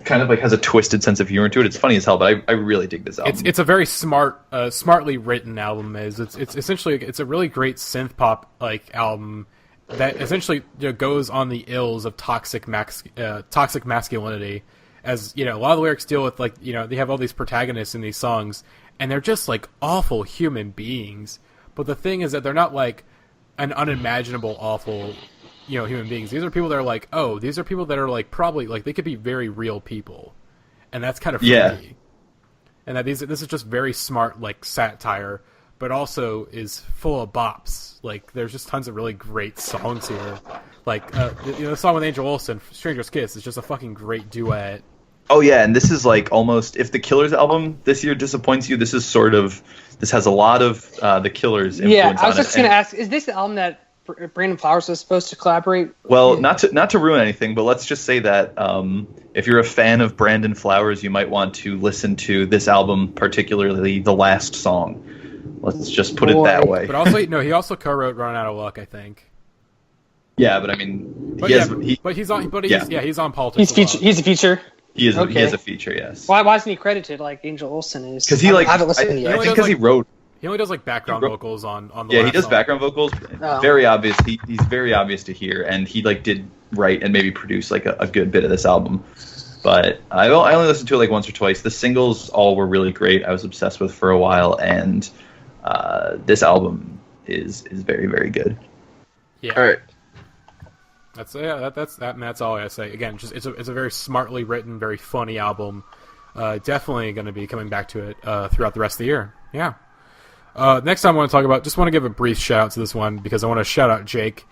kind of like has a twisted sense of humor to it. It's funny as hell, but I really dig this album. It's a very smartly written album. It's essentially it's a really great synth pop like album that essentially goes on the ills of toxic masculinity. As you know, a lot of the lyrics deal with like they have all these protagonists in these songs, and they're just like awful human beings. But the thing is that they're not like an unimaginable awful human beings. These are people that are like, oh, these are people that are like probably like they could be very real people, and that's kind of freaky. Yeah. And that this is just very smart like satire, but also is full of bops. Like there's just tons of really great songs here. Like the song with Angel Olsen, "Stranger's Kiss," is just a fucking great duet. Oh yeah, and this is like almost if the Killers album this year disappoints you, this has a lot of the Killers influence. Yeah, I was on just going to ask, is this the album that Brandon Flowers was supposed to collaborate? Well, not to ruin anything, but let's just say that if you're a fan of Brandon Flowers, you might want to listen to this album, particularly the last song. Let's just put it that way. But also, he also co-wrote "Run Out of Luck," I think. Yeah, but I mean, he's on Politics. He's a feature. He has a feature, yes. Why isn't he credited like Angel Olsen is? Because he like I haven't listened yet. I think because he wrote. He only does like background vocals on the. Yeah, he does song. background vocals. Oh. Very obvious. He's very obvious to hear, and he like did write and maybe produce like a good bit of this album. But I only listened to it like once or twice. The singles all were really great. I was obsessed with for a while, and this album is very, very good. Yeah. All right. That's all I gotta say. Again, just it's a very smartly written, very funny album. Definitely going to be coming back to it throughout the rest of the year. Yeah. Next time I want to talk about, just want to give a brief shout out to this one because I want to shout out Jake.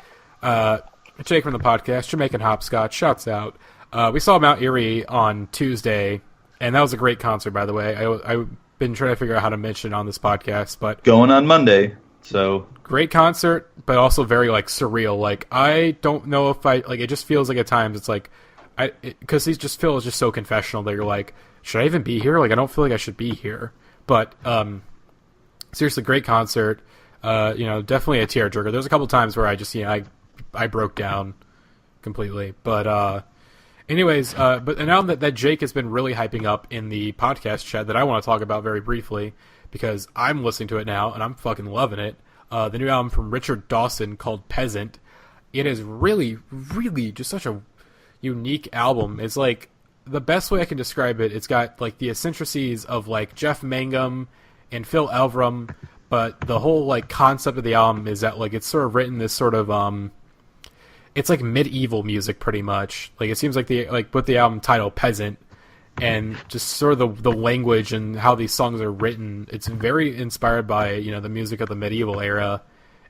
Jake from the podcast, Jamaican Hopscotch, shouts out. We saw Mount Erie on Tuesday, and that was a great concert, by the way. I've been trying to figure out how to mention it on this podcast, but going on Monday. So great concert, but also very like surreal. Like I don't know if it just feels like at times it's like because these just feels just so confessional that you're like, should I even be here? Like I don't feel like I should be here. But seriously, great concert. Definitely a tearjerker. There's a couple times where I just I broke down completely. But anyways, but an album that Jake has been really hyping up in the podcast chat that I want to talk about very briefly, because I'm listening to it now, and I'm fucking loving it. The new album from Richard Dawson called Peasant. It is really, really just such a unique album. It's like, the best way I can describe it, it's got like the eccentricities of like Jeff Mangum and Phil Elverum, but the whole like concept of the album is that like it's sort of written this sort of it's like medieval music pretty much. Like it seems like with the album title Peasant, and just sort of the language and how these songs are written, it's very inspired by the music of the medieval era.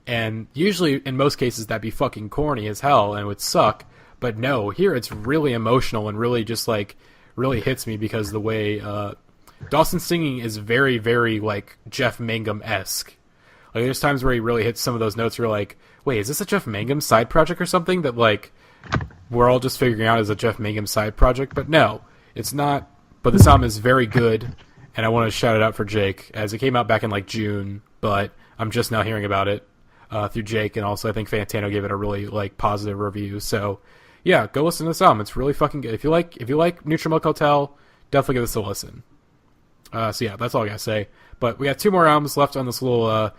And usually in most cases that'd be fucking corny as hell and it would suck. But no, here it's really emotional and really just like really hits me because the way Dawson's singing is very, very like Jeff Mangum-esque. Like there's times where he really hits some of those notes where you're like, wait, is this a Jeff Mangum side project or something that like we're all just figuring out as a Jeff Mangum side project? But no, it's not. But this album is very good, and I want to shout it out for Jake as it came out back in like June, but I'm just now hearing about it through Jake, and also I think Fantano gave it a really like positive review. So yeah, go listen to this album. It's really fucking good. If you like Neutral Milk Hotel, definitely give this a listen. So yeah, that's all I gotta say. But we got 2 more albums left on this little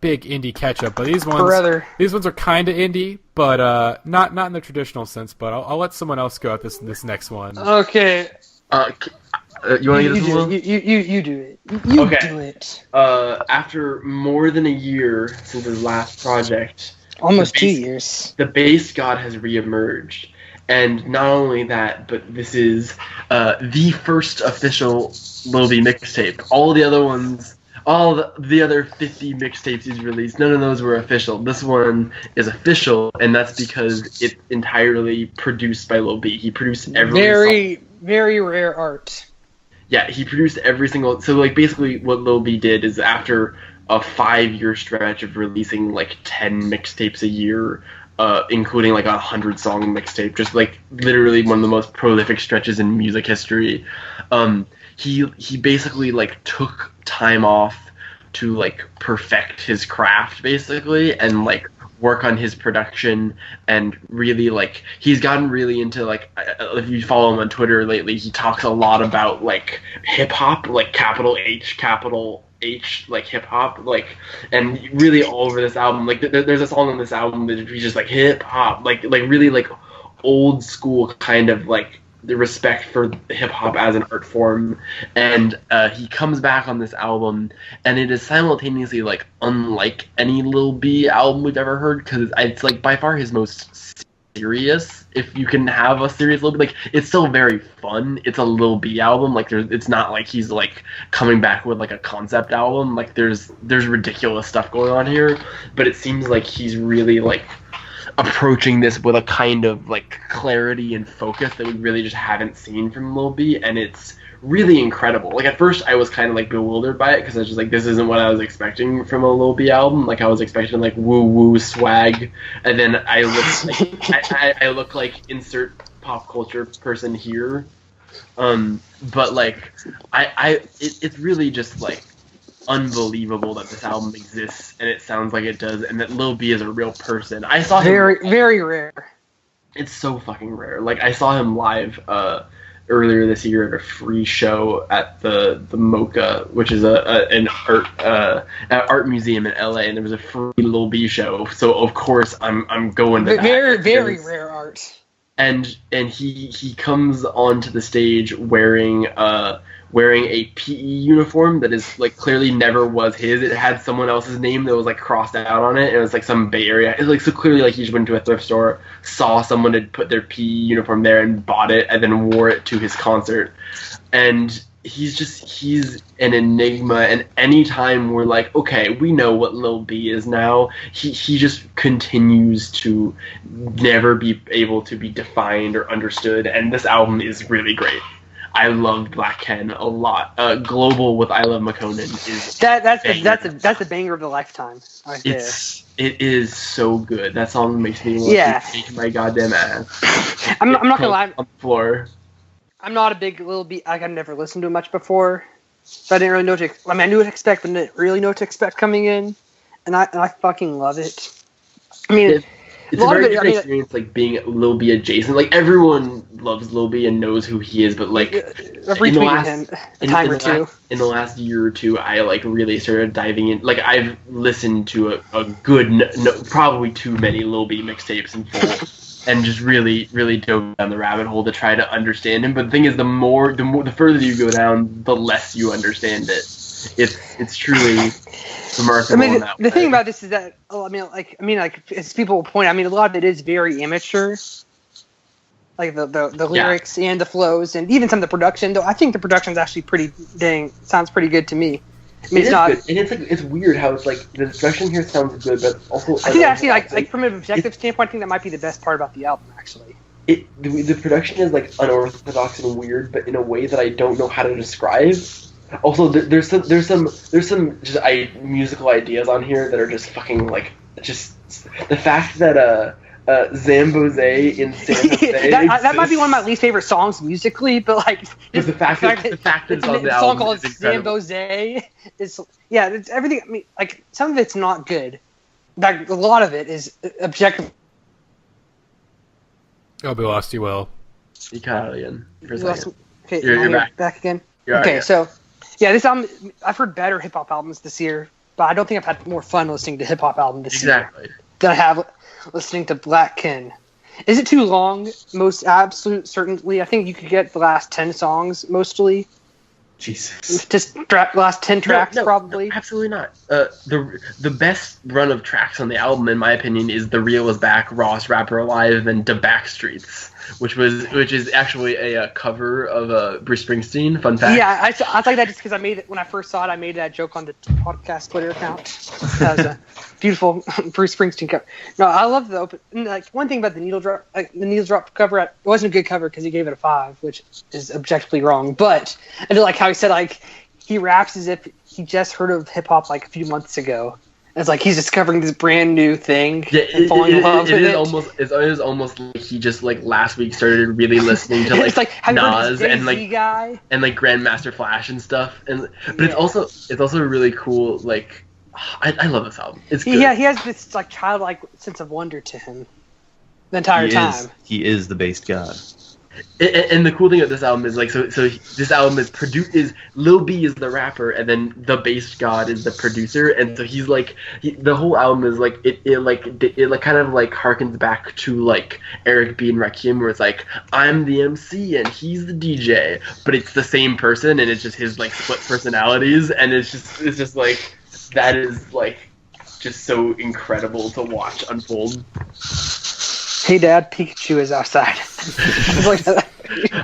big indie catch-up. But these ones are kind of indie, but not in the traditional sense. But I'll let someone else go at this next one. Okay. You want to get this one? You do it. You okay. do it. After more than a year since his last project, almost 2 years, the bass god has reemerged. And not only that, but this is the first official Lil B mixtape. All the other ones, all the other 50 mixtapes he's released, none of those were official. This one is official, and that's because it's entirely produced by Lil B. He produced every song. Very rare art. Yeah, he produced every single... So, like, basically what Lil B did is after a 5-year stretch of releasing, like, 10 mixtapes a year, including like 100-song mixtape, just like literally one of the most prolific stretches in music history. He basically like took time off to like perfect his craft basically, and like work on his production, and really like he's gotten really into like, if you follow him on Twitter lately, he talks a lot about like hip hop, like capital H, like hip hop, like, and really all over this album, like there's a song on this album that is just like hip hop, like really like old school kind of like the respect for hip hop as an art form. And he comes back on this album, and it is simultaneously like unlike any Lil B album we've ever heard, because it's like by far his most serious, if you can have a serious Lil B. Like, it's still very fun. It's a Lil B album. Like, it's not like he's like coming back with like a concept album. Like, there's ridiculous stuff going on here, but it seems like he's really like approaching this with a kind of like clarity and focus that we really just haven't seen from Lil B, and it's really incredible. Like, at first I was kind of like bewildered by it, because I was just like, this isn't what I was expecting from a Lil B album. Like, I was expecting like woo woo swag, and then I look like I look like insert pop culture person here, but like it's really just like unbelievable that this album exists and it sounds like it does, and that Lil B is a real person. I saw him very rare. It's so fucking rare. Like, I saw him live earlier this year at a free show at the Mocha, which is an art museum in LA, and there was a free Lil B show. So of course I'm going to that. Very rare art. And he comes onto the stage wearing a PE uniform that is like clearly never was his. It had someone else's name that was like crossed out on it, and it was like some Bay Area. It's like, so clearly like he just went to a thrift store, saw someone had put their PE uniform there and bought it, and then wore it to his concert. And he's an enigma, and anytime we're like, okay, we know what Lil B is now, he just continues to never be able to be defined or understood, and this album is really great. I loved Black Ken a lot. Global with I Love McConan is that's a banger of the lifetime. Right there. It is so good. That song makes me want to take my goddamn ass. I'm not gonna lie. On the floor. I'm not a big Lil B. Like, I've never listened to him much before, so I didn't really know what to. I mean, I knew what to expect, but didn't really know what to expect coming in, and I fucking love it. I mean. It's a very different experience, like, being Lil B adjacent. Like, everyone loves Lil B and knows who he is, but, like, in the last year or two, I, like, really started diving in. Like, I've listened to a good, probably too many Lil B mixtapes in full, and just really, really dove down the rabbit hole to try to understand him. But the thing is, the further you go down, the less you understand it. It's truly remarkable. I mean, the thing about this is that, as people will point out, I mean, a lot of it is very immature, like the lyrics and the flows, and even some of the production. Though I think the production's actually sounds pretty good to me. I mean, it's not good. And it's like, it's weird how it's like the production here sounds good, but also I think actually like from an objective standpoint, I think that might be the best part about the album actually. The production is like unorthodox and weird, but in a way that I don't know how to describe. Also, there's some just musical ideas on here that are just fucking like, just the fact that Zambose in Santa Fe that might be one of my least favorite songs musically, but like the fact that it's on the song album called is incredible. Zambose is it's everything. I mean, like, some of it's not good. Like, a lot of it is objective. Oh, we lost you, Will. You cut out again for a second. Okay, you're back again. Okay, so. Yeah, this album, I've heard better hip-hop albums this year, but I don't think I've had more fun listening to hip-hop album this year than I have listening to Black Ken. Is it too long? Most absolute certainly. I think you could get the last 10 songs, mostly. Jesus. Just last 10 tracks, probably. No, absolutely not. The best run of tracks on the album, in my opinion, is The Real Is Back, Rawest Rapper Alive, and The Backstreets, which is actually a cover of Bruce Springsteen. Fun fact. Yeah, I thought that just because I made it when I first saw it. I made that joke on the podcast Twitter account. That was a beautiful Bruce Springsteen cover. No, I love the open. Like, one thing about the Needle Drop cover, it wasn't a good cover because he gave it a 5, which is objectively wrong. But I did like how he said, like, he raps as if he just heard of hip hop like a few months ago, It's like he's discovering this brand new thing and falling in love with it. It is almost like he just like last week started really listening to like, Nas and like Grandmaster Flash and stuff. But it's also really cool. Like I love this album. It's good. Yeah, he has this like childlike sense of wonder to him the entire time. He is the based god. And the cool thing about this album is like so this album is Lil B is the rapper and then the bass god is the producer, and so he's like the whole album is like it kind of like harkens back to like Eric B and Rakim, where it's like I'm the MC and he's the DJ, but it's the same person and it's just his like split personalities, and it's just like that is like just so incredible to watch unfold. Hey Dad, Pikachu is outside.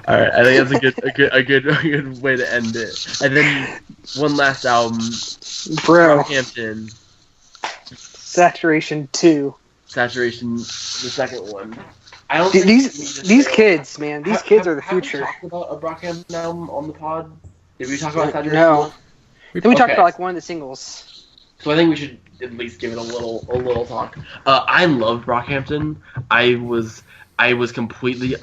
All right, I think that's a good way to end it. And then one last album, Brockhampton. Saturation 2. Saturation, the second one. I don't. These kids, man, these kids are the future. Have we talked about a Brockhampton album on the pod? Did we talk about Saturation? No. Then we talked about like one of the singles. So I think we should at least give it a little talk. I love Brockhampton. I was completely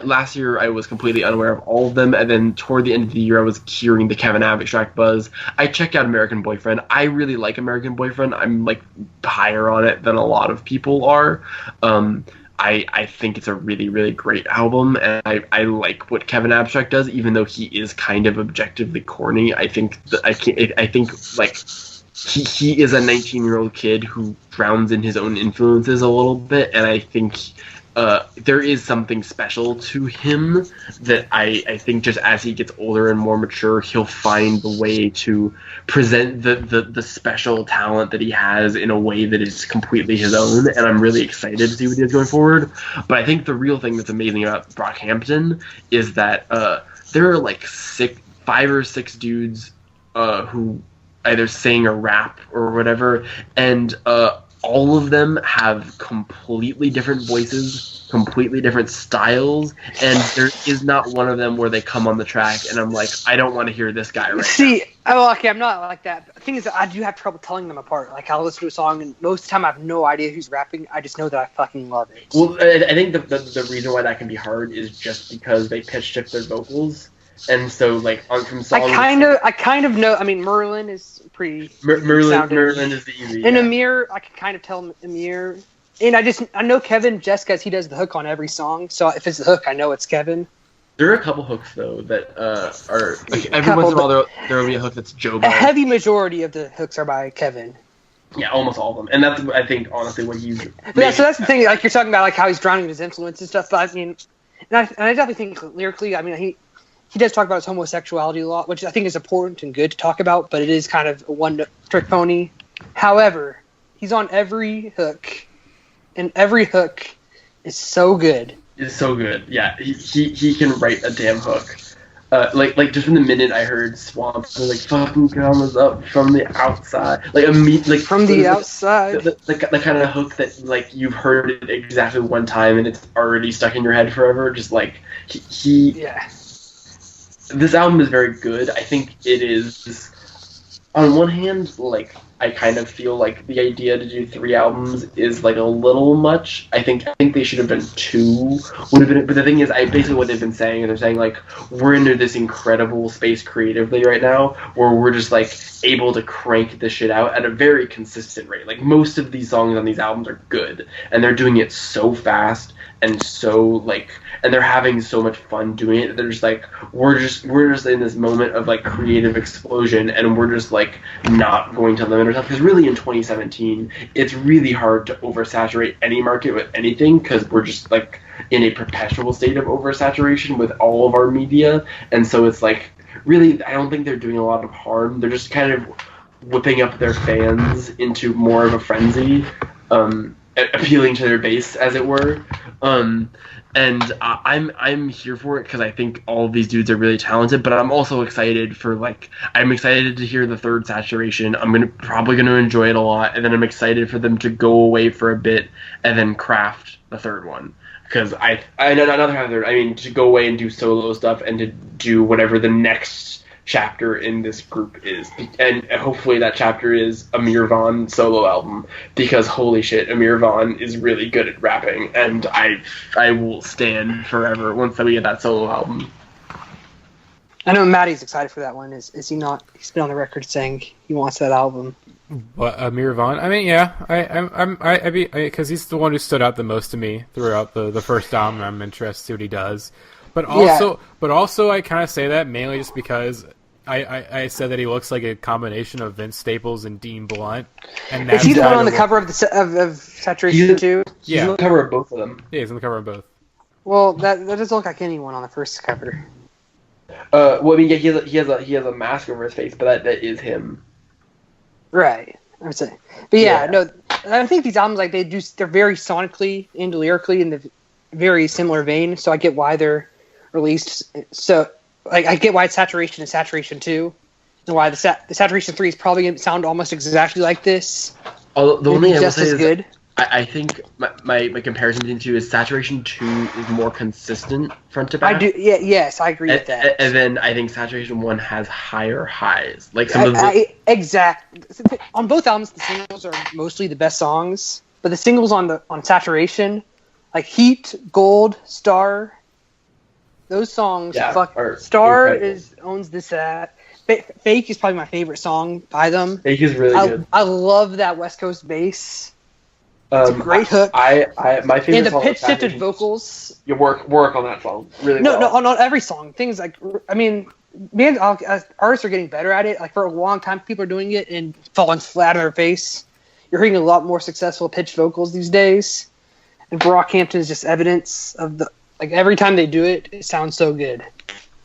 last year I was completely unaware of all of them, and then toward the end of the year I was hearing the Kevin Abstract buzz. I checked out American Boyfriend. I really like American Boyfriend. I'm like higher on it than a lot of people are. I think it's a really, really great album, and I like what Kevin Abstract does, even though he is kind of objectively corny. I think like he is a 19-year-old kid who drowns in his own influences a little bit, and I think there is something special to him that I think just as he gets older and more mature, he'll find the way to present the special talent that he has in a way that is completely his own, and I'm really excited to see what he does going forward. But I think the real thing that's amazing about Brockhampton is that there are like 5 or 6 dudes who either sing or rap or whatever, and all of them have completely different voices, completely different styles, and there is not one of them where they come on the track and I'm like, I don't want to hear this guy right now. Okay, I'm not like that. The thing is, I do have trouble telling them apart. Like, I'll listen to a song, and most of the time I have no idea who's rapping. I just know that I fucking love it. Well, I think the reason why that can be hard is just because they pitch shift their vocals. And so, like, from songs... I kind of know... I mean, Merlin is pretty... Merlin is the easy, And Amir, I can kind of tell Amir... And I know Kevin just because he does the hook on every song. So if it's the hook, I know it's Kevin. There are a couple hooks, though, that are... Like, every once in a while, there will be a hook that's Joe Bell. A heavy majority of the hooks are by Kevin. Yeah, almost all of them. And that's, I think, honestly, what he's... So that's the thing. Like, you're talking about, like, how he's drowning his influence and stuff. But, I mean... And I definitely think lyrically, I mean, he does talk about his homosexuality a lot, which I think is important and good to talk about, but it is kind of a one-trick pony. However, he's on every hook, and every hook is so good. It's so good, yeah. He can write a damn hook. Like just from the minute I heard Swans, like fucking commas up from the outside, like from the outside, the kind of hook that like you've heard it exactly one time and it's already stuck in your head forever. Just like yeah. This album is very good. I think it is, on one hand, like, I kind of feel like the idea to do 3 albums is, like, a little much. I think they should have been 2. Would have been, but the thing is, basically what they've been saying is they're saying, like, we're into this incredible space creatively right now, where we're just, like, able to crank this shit out at a very consistent rate. Like, most of these songs on these albums are good, and they're doing it so fast and so, like, and they're having so much fun doing it. They're just like, we're just in this moment of like creative explosion, and we're just like not going to limit ourselves. Because really in 2017, it's really hard to oversaturate any market with anything, because we're just like in a perpetual state of oversaturation with all of our media. And so it's like, really, I don't think they're doing a lot of harm. They're just kind of whipping up their fans into more of a frenzy, appealing to their base, as it were. And I'm here for it because I think all of these dudes are really talented, but I'm also excited for, like, I'm excited to hear the 3rd Saturation. I'm probably gonna enjoy it a lot, and then I'm excited for them to go away for a bit and then craft the 3rd one. Because I mean, to go away and do solo stuff and to do whatever the next chapter in this group is, and hopefully that chapter is Amir Vaughn's solo album, because holy shit, Amir Vaughn is really good at rapping, and I will stand forever once we get that solo album. I know Matty's excited for that one. Is he not? He's been on the record saying he wants that album. What, Amir Vaughn? I mean, yeah, because he's the one who stood out the most to me throughout the first album. I'm interested to see what he does. But also, I kind of say that mainly just because I said that he looks like a combination of Vince Staples and Dean Blunt. And is he the one on the cover of Saturation 2? He's on the cover of both of them. Yeah, he's on the cover of both. Well, that doesn't look like anyone on the first cover. Well, I mean, yeah, he has a mask over his face, but that is him. Right, I would say. But no, I think these albums, like, they're very sonically and lyrically in the very similar vein, so I get why they're released. So, like, I get why it's Saturation and Saturation 2, and why the Saturation 3 is probably going to sound almost exactly like this. Although the only thing I will say is good. I think my comparison between the two is Saturation 2 is more consistent front to back. I do, yes, I agree with that. And then I think Saturation 1 has higher highs. Like some of the exactly. On both albums, the singles are mostly the best songs, but the singles on Saturation, like Heat, Gold, Star, those songs. Star owns this. Fake is probably my favorite song by them. Fake is really good. I love that West Coast bass. It's a great hook. My favorite and the song pitch shifted vocals. You work on that song really well. No, not every song. Things like, I mean, artists are getting better at it. Like, for a long time, people are doing it and falling flat on their face. You're hearing a lot more successful pitched vocals these days. And Brockhampton is just evidence of every time they do it, it sounds so good.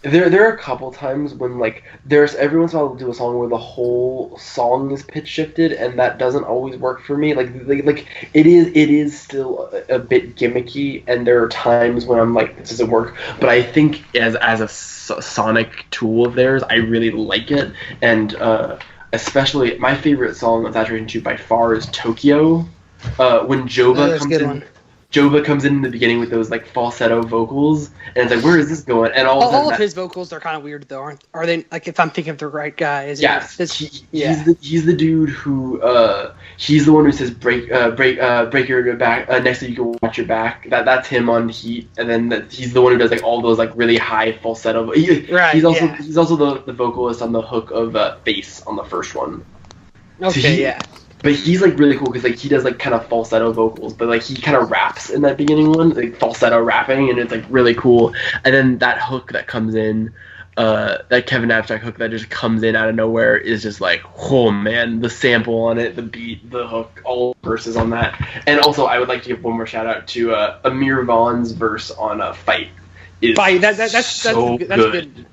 There are a couple times when, like, there's every once in a while they'll do a song where the whole song is pitch shifted, and that doesn't always work for me. Like it is still a bit gimmicky, and there are times when I'm like, this doesn't work. But I think as a sonic tool of theirs, I really like it, and especially my favorite song on Saturation 2 by far is Tokyo. When Joba comes in. Joba comes in the beginning with those, like, falsetto vocals, and it's like, where is this going? And all of his vocals are kind of weird, though, aren't? Are they? Like, if I'm thinking of the right guy, he's the dude who he's the one who says break your back next so you can watch your back. That's him on Heat, and then he's the one who does, like, all those, like, really high falsetto. He's also the vocalist on the hook of Bass on the first one. Okay, But he's, like, really cool because, like, he does, like, kind of falsetto vocals, but, like, he kind of raps in that beginning one, like, falsetto rapping, and it's, like, really cool. And then that hook that comes in, that Kevin Abstract hook that just comes in out of nowhere is just, like, oh, man, the sample on it, the beat, the hook, all the verses on that. And also, I would like to give one more shout-out to Amir Vaughn's verse on Fight. That's good.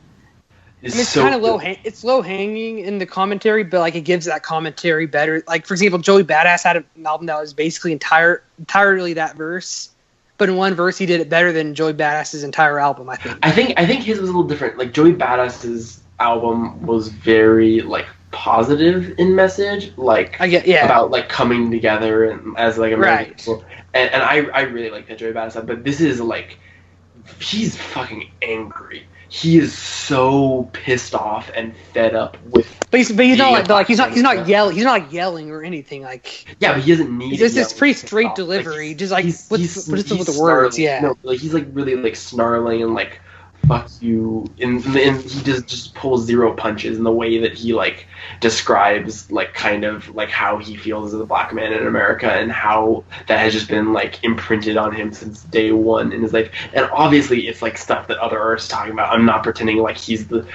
It's kind of low. It's low hanging in the commentary, but like it gives that commentary better. Like, for example, Joey Badass had an album that was basically entirely that verse, but in one verse he did it better than Joey Badass's entire album. I think his was a little different. Like, Joey Badass's album was very, like, positive in message, like, about, like, coming together and as, like, American people. And I really like that Joey Badass stuff, but this is, like, he's fucking angry. He is so pissed off and fed up with. But he's not like he's not yelling. He's not like yelling or anything. Like, yeah, but he doesn't need. It's this pretty straight delivery. Like, just like what's with the words? Yeah. No, like he's like really like snarling and like fuck you. And he just pulls zero punches in the way that he like describes like kind of like how he feels as a black man in America and how that has just been like imprinted on him since day one in his life. And obviously it's like stuff that other artists are talking about. I'm not pretending like he's the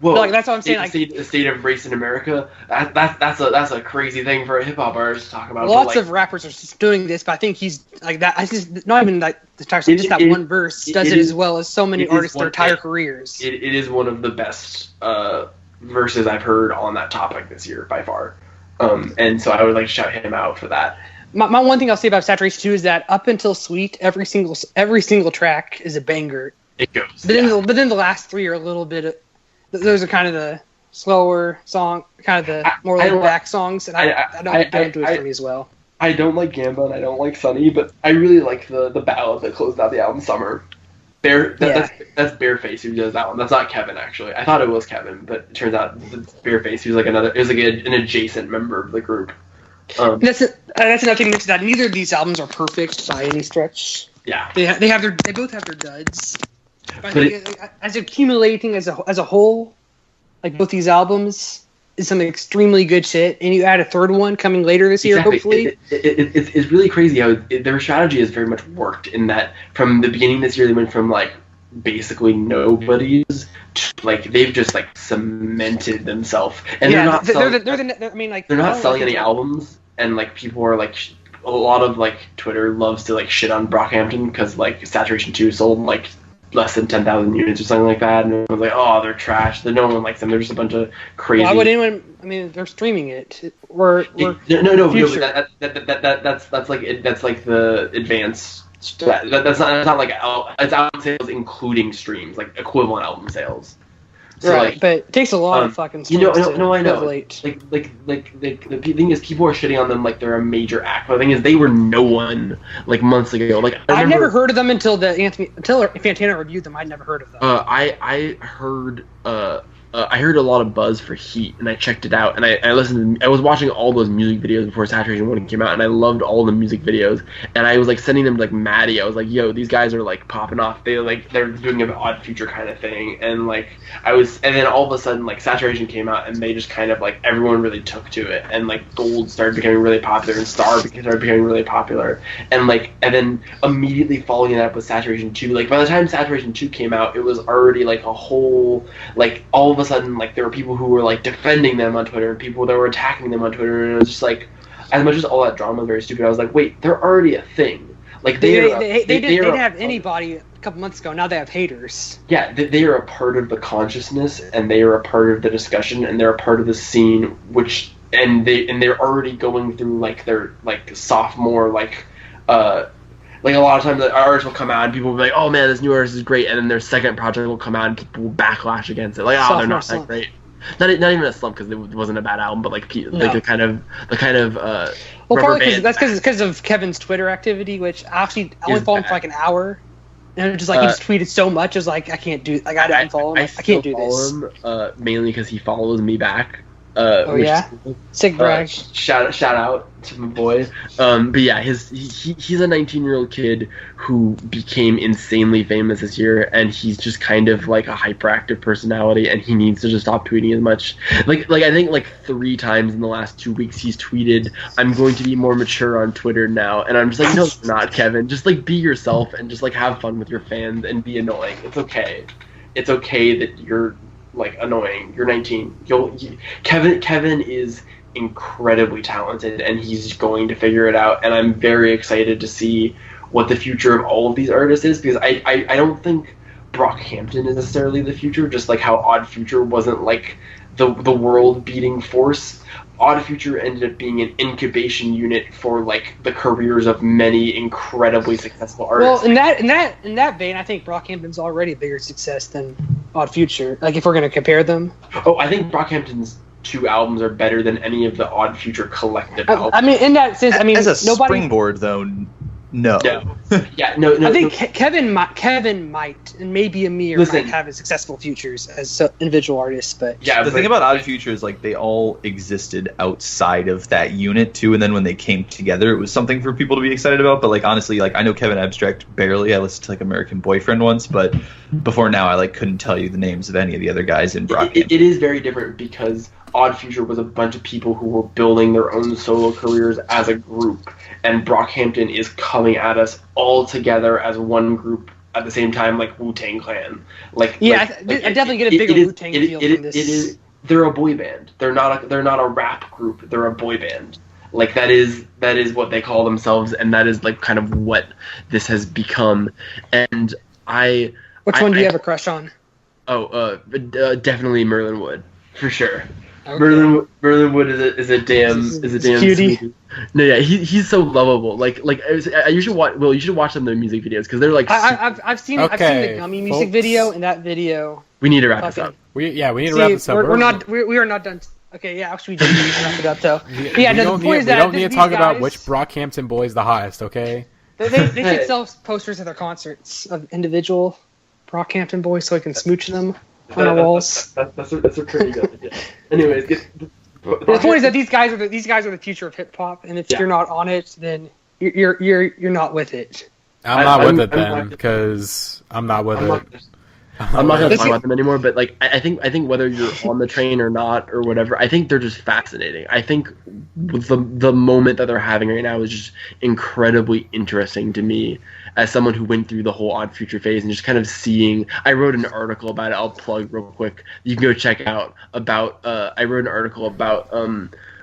whoa. Like, that's what I'm saying. Like, the state of race in America. That's a crazy thing for a hip hop artist to talk about. Lots of rappers are just doing this, but I think he's like that. I just not even like the entire song, just that one verse does it as well as so many artists their entire careers. It is one of the best verses I've heard on that topic this year by far. And so I would like to shout him out for that. My one thing I'll say about Saturation 2 is that up until Sweet, every single track is a banger. It goes. But then the last three are a little bit. Those are kind of the slower song, kind of the more laid back songs, and I don't do it for me as well. I don't like Gamba and I don't like Sunny, but I really like the ballad that closed out the album, Summer. That's Bareface who does that one. That's not Kevin, actually. I thought it was Kevin, but it turns out it's Bareface who's like an adjacent member of the group. That's another thing to that. Neither of these albums are perfect by any stretch. Yeah, they both have their duds. But as accumulating as a whole, like both these albums is some extremely good shit, and you add a third one coming later this year, hopefully. It's really crazy how their strategy has very much worked in that from the beginning this year they went from like basically nobody's to like they've just like cemented themselves, and they're not selling any albums, and like people are like a lot of like Twitter loves to like shit on Brockhampton because like Saturation 2 sold like less than 10,000 units or something like that, and everyone's like, oh, they're trash. No one likes them. They're just a bunch of crazy. Why would anyone? I mean, they're streaming it. No. That's like the advanced. That's not like it's album sales including streams, like equivalent album sales. So right, but it takes a lot of fucking streams. I know. Like the thing is, people are shitting on them like they're a major act. But the thing is, they were no one like months ago. Like I never heard of them until Fantana reviewed them. I'd never heard of them. I heard a lot of buzz for Heat, and I checked it out, and I listened. I was watching all those music videos before Saturation 1 came out, and I loved all the music videos. And I was like sending them to like Matty. I was like, "Yo, these guys are like popping off. They're doing an Odd Future kind of thing." And like and then all of a sudden like Saturation came out, and they just kind of like everyone really took to it, and like Gold started becoming really popular, and Star started becoming really popular, and then immediately following it up with Saturation 2. Like by the time Saturation 2 came out, it was already like a whole like all of a sudden, like, there were people who were, like, defending them on Twitter and people that were attacking them on Twitter, and it was just, like, as much as all that drama was very stupid, I was like, wait, they're already a thing. Like, they didn't have anybody a couple months ago, now they have haters. Yeah, they are a part of the consciousness, and they are a part of the discussion, and they're a part of the scene, they're already going through, like, their, like, sophomore, like a lot of times the artists will come out and people will be like, oh man, this new artist is great, and then their second project will come out and people will backlash against it. Like, oh, they're not that great. Not even a slump because it wasn't a bad album, but like the kind of well, probably because of Kevin's Twitter activity, which actually I only followed him for like an hour, and it was just like he just tweeted so much, it was like I can't do I unfollow him. I can't do this. Him, mainly because he follows me back. Sick brag. Shout out to my boy. But yeah, he's a 19-year-old kid who became insanely famous this year, and he's just kind of like a hyperactive personality, and he needs to just stop tweeting as much. Like I think like 3 times in the last 2 weeks he's tweeted, "I'm going to be more mature on Twitter now," and I'm just like, no, it's not, Kevin. Just like be yourself and just like have fun with your fans and be annoying. It's okay. It's okay that you're like annoying. You're 19. Kevin is incredibly talented, and he's going to figure it out. And I'm very excited to see what the future of all of these artists is, because I don't think Brockhampton is necessarily the future. Just like how Odd Future wasn't like the world beating force. Odd Future ended up being an incubation unit for like the careers of many incredibly successful artists. Well, in that vein, I think Brockhampton's already a bigger success than Odd Future. Like if we're going to compare them. Oh, I think Brockhampton's 2 albums are better than any of the Odd Future collective albums. I mean, in that sense, I mean, as a springboard though. No. Yeah, no. I think Kevin might, and maybe Amir might have successful futures as individual artists, but yeah. The thing about Odd Future is like they all existed outside of that unit too, and then when they came together, it was something for people to be excited about. But like honestly, like I know Kevin Abstract barely. I listened to like American Boyfriend once, but before now, I like couldn't tell you the names of any of the other guys in Brockhampton. It is very different because Odd Future was a bunch of people who were building their own solo careers as a group, and Brockhampton is coming at us all together as one group at the same time, like Wu-Tang Clan. I definitely get a bigger Wu-Tang feel from this. They're a boy band. They're not a rap group. They're a boy band. Like that is what they call themselves, and that is like kind of what this has become. And which one do you have a crush on? Definitely Merlin Wood for sure. Okay. Merlin Wood is a damn cutie. Sweetie. No, yeah, he's so lovable. Like you should watch. Well, you should watch some of their music videos because they're like. I've seen the Gummy music video, and that video. We need to wrap this up. We need to wrap this up. We are not done. Okay, yeah, actually, we need to wrap it up though. We don't need to talk about which Brockhampton boy is the hottest. Okay. They should sell posters at their concerts of individual Brockhampton boys so I can smooch them on our walls. That's a pretty good idea. Anyways, the point is that these guys are the future of hip hop, and if you're not on it, then you're not with it. I'm not with it then, because I'm not with it. I'm not gonna talk about them anymore, but like I think whether you're on the train or not or whatever, I think they're just fascinating. I think the moment that they're having right now is just incredibly interesting to me as someone who went through the whole Odd Future phase and just kind of seeing. I wrote an article about it. I'll plug real quick. You can go check out about. I wrote an article about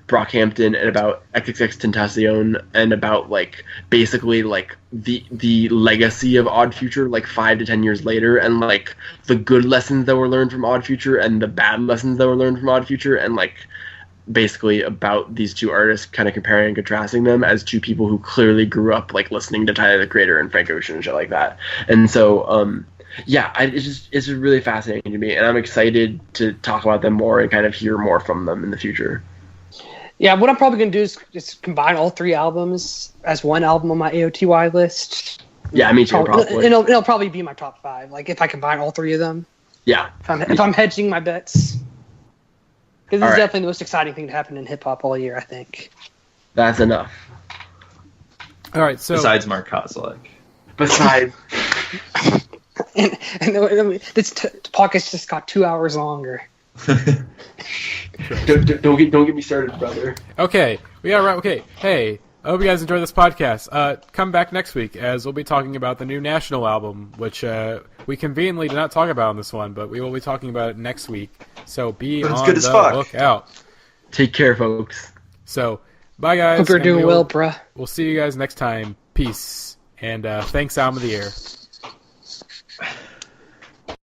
Brockhampton and about XXXTentacion and about like basically like the legacy of Odd Future like 5 to 10 years later, and like the good lessons that were learned from Odd Future and the bad lessons that were learned from Odd Future, and like basically about these two artists, kind of comparing and contrasting them as two people who clearly grew up like listening to Tyler the Creator and Frank Ocean and shit like that. And so it's just really fascinating to me, and I'm excited to talk about them more and kind of hear more from them in the future. Yeah, what I'm probably going to do is just combine all 3 albums as one album on my AOTY list. Yeah, me too, probably. It'll probably be my top 5, like if I combine all 3 of them. Yeah. If I'm hedging my bets. Because this is definitely the most exciting thing to happen in hip-hop all year, I think. That's enough. All right, so... Besides Mark Kozlek. Besides... and this podcast just got 2 hours longer. Don't get me started, brother. Okay, okay. Hey, I hope you guys enjoyed this podcast. Come back next week, as we'll be talking about the new National album, which we conveniently did not talk about on this one, but we will be talking about it next week. So be on the lookout. Take care, folks. So, bye, guys. Hope you're doing well, bruh. We'll see you guys next time. Peace. And thanks, Album of the Year.